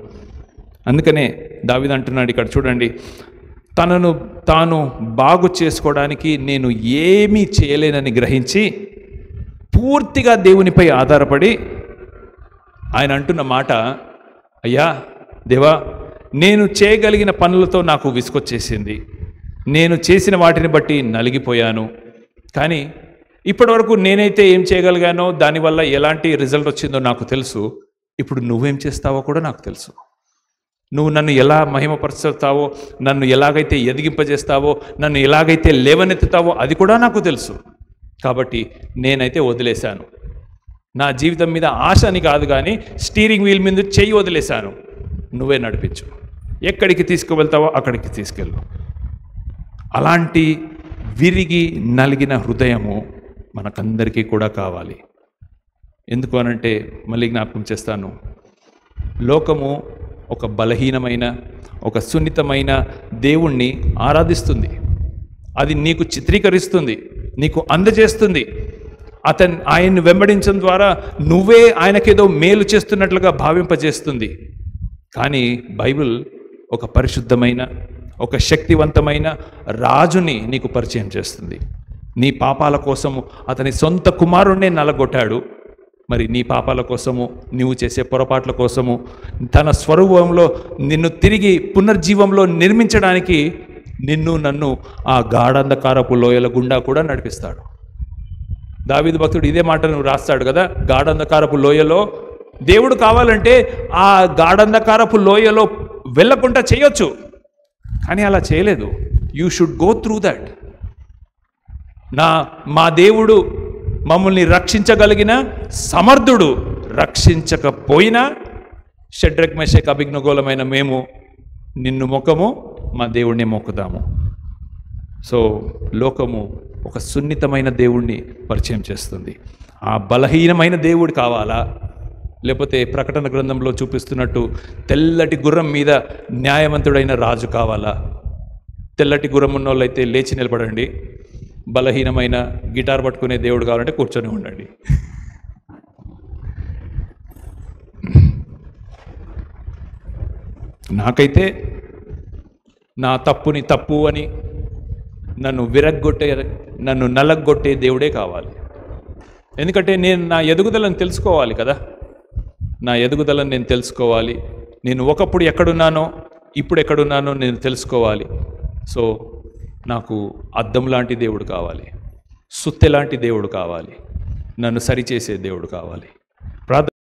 అందుకనే దావీదు అంటున్నాడు ఇక్కడ చూడండి, తనను తాను బాగు చేసుకోవడానికి నేను ఏమీ చేయలేనని గ్రహించి పూర్తిగా దేవునిపై ఆధారపడి ఆయన అంటున్న మాట, అయ్యా దేవా, నేను చేయగలిగిన పనులతో నాకు విసుకొచ్చేసింది, నేను చేసిన వాటిని బట్టి నలిగిపోయాను. కానీ ఇప్పటివరకు నేనైతే ఏం చేయగలిగానో, దానివల్ల ఎలాంటి రిజల్ట్ వచ్చిందో నాకు తెలుసు. ఇప్పుడు నువ్వేం చేస్తావో కూడా నాకు తెలుసు. నువ్వు నన్ను ఎలా మహిమపరుస్తావో, నన్ను ఎలాగైతే ఎదిగింపజేస్తావో, నన్ను ఎలాగైతే లేవనెత్తుతావో అది కూడా నాకు తెలుసు. కాబట్టి నేనైతే వదిలేశాను. నా జీవితం మీద ఆశ అని కాదు, కానీ స్టీరింగ్ వీల్ మీద చెయ్యి వదిలేశాను. నువ్వే నడిపించు, ఎక్కడికి తీసుకువెళ్తావో అక్కడికి తీసుకెళ్ళు. అలాంటి విరిగి నలిగిన హృదయము మనకందరికీ కూడా కావాలి. ఎందుకు అనంటే, మళ్ళీ జ్ఞాపకం చేస్తాను, లోకము ఒక బలహీనమైన, ఒక సున్నితమైన దేవుణ్ణి ఆరాధిస్తుంది. అది నీకు చిత్రీకరిస్తుంది, నీకు అందజేస్తుంది. ఆయన్ని వెంబడించడం ద్వారా నువ్వే ఆయనకేదో మేలు చేస్తున్నట్లుగా భావింపజేస్తుంది. కానీ బైబిల్ ఒక పరిశుద్ధమైన, ఒక శక్తివంతమైన రాజుని నీకు పరిచయం చేస్తుంది. నీ పాపాల కోసము అతని సొంత కుమారుణ్ణే నలగొట్టాడు. మరి నీ పాపాల కోసము, నీవు చేసే పొరపాట్ల కోసము, తన స్వరూపంలో నిన్ను తిరిగి పునర్జీవంలో నిర్మించడానికి నిన్ను నన్ను ఆ గాఢంధకారపు లోయల గుండా కూడా నడిపిస్తాడు. దావీదు భక్తుడు ఇదే మాటను రాస్తాడు కదా, గాఢంధకారపు లోయలో దేవుడు కావాలంటే ఆ గాఢంధకారపు లోయలో వెళ్ళకుండా చేయొచ్చు, కానీ అలా చేయలేదు. You should go through that. మా దేవుడు మమ్మల్ని రక్షించగలిగిన సమర్థుడు. రక్షించకపోయినా షడ్రక్ మెషక్ అభిజ్ఞగోళమైన మేము నిన్ను మొక్కము, మా దేవుణ్ణి మొక్కుతాము. సో లోకము ఒక సున్నితమైన దేవుణ్ణి పరిచయం చేస్తుంది. ఆ బలహీనమైన దేవుడు కావాలా, లేకపోతే ప్రకటన గ్రంథంలో చూపిస్తున్నట్టు తెల్లటి గుర్రం మీద న్యాయవంతుడైన రాజు కావాలా? తెల్లటి గుర్రం ఉన్న వాళ్ళైతే లేచి నిలబడండి. బలహీనమైన గిటార్ పట్టుకునే దేవుడు కావాలంటే కూర్చొని ఉండండి. నాకైతే నా తప్పుని తప్పు అని నన్ను నలగొట్టే దేవుడే కావాలి. ఎందుకంటే నేను నా ఎదుగుదలను తెలుసుకోవాలి కదా. నా ఎదుగుదలను నేను తెలుసుకోవాలి. నేను ఒకప్పుడు ఎక్కడున్నానో, ఇప్పుడు ఎక్కడున్నానో నేను తెలుసుకోవాలి. సో నాకు అద్దం లాంటి దేవుడు కావాలి, సుత్తె లాంటి దేవుడు కావాలి, నన్ను సరిచేసే దేవుడు కావాలి.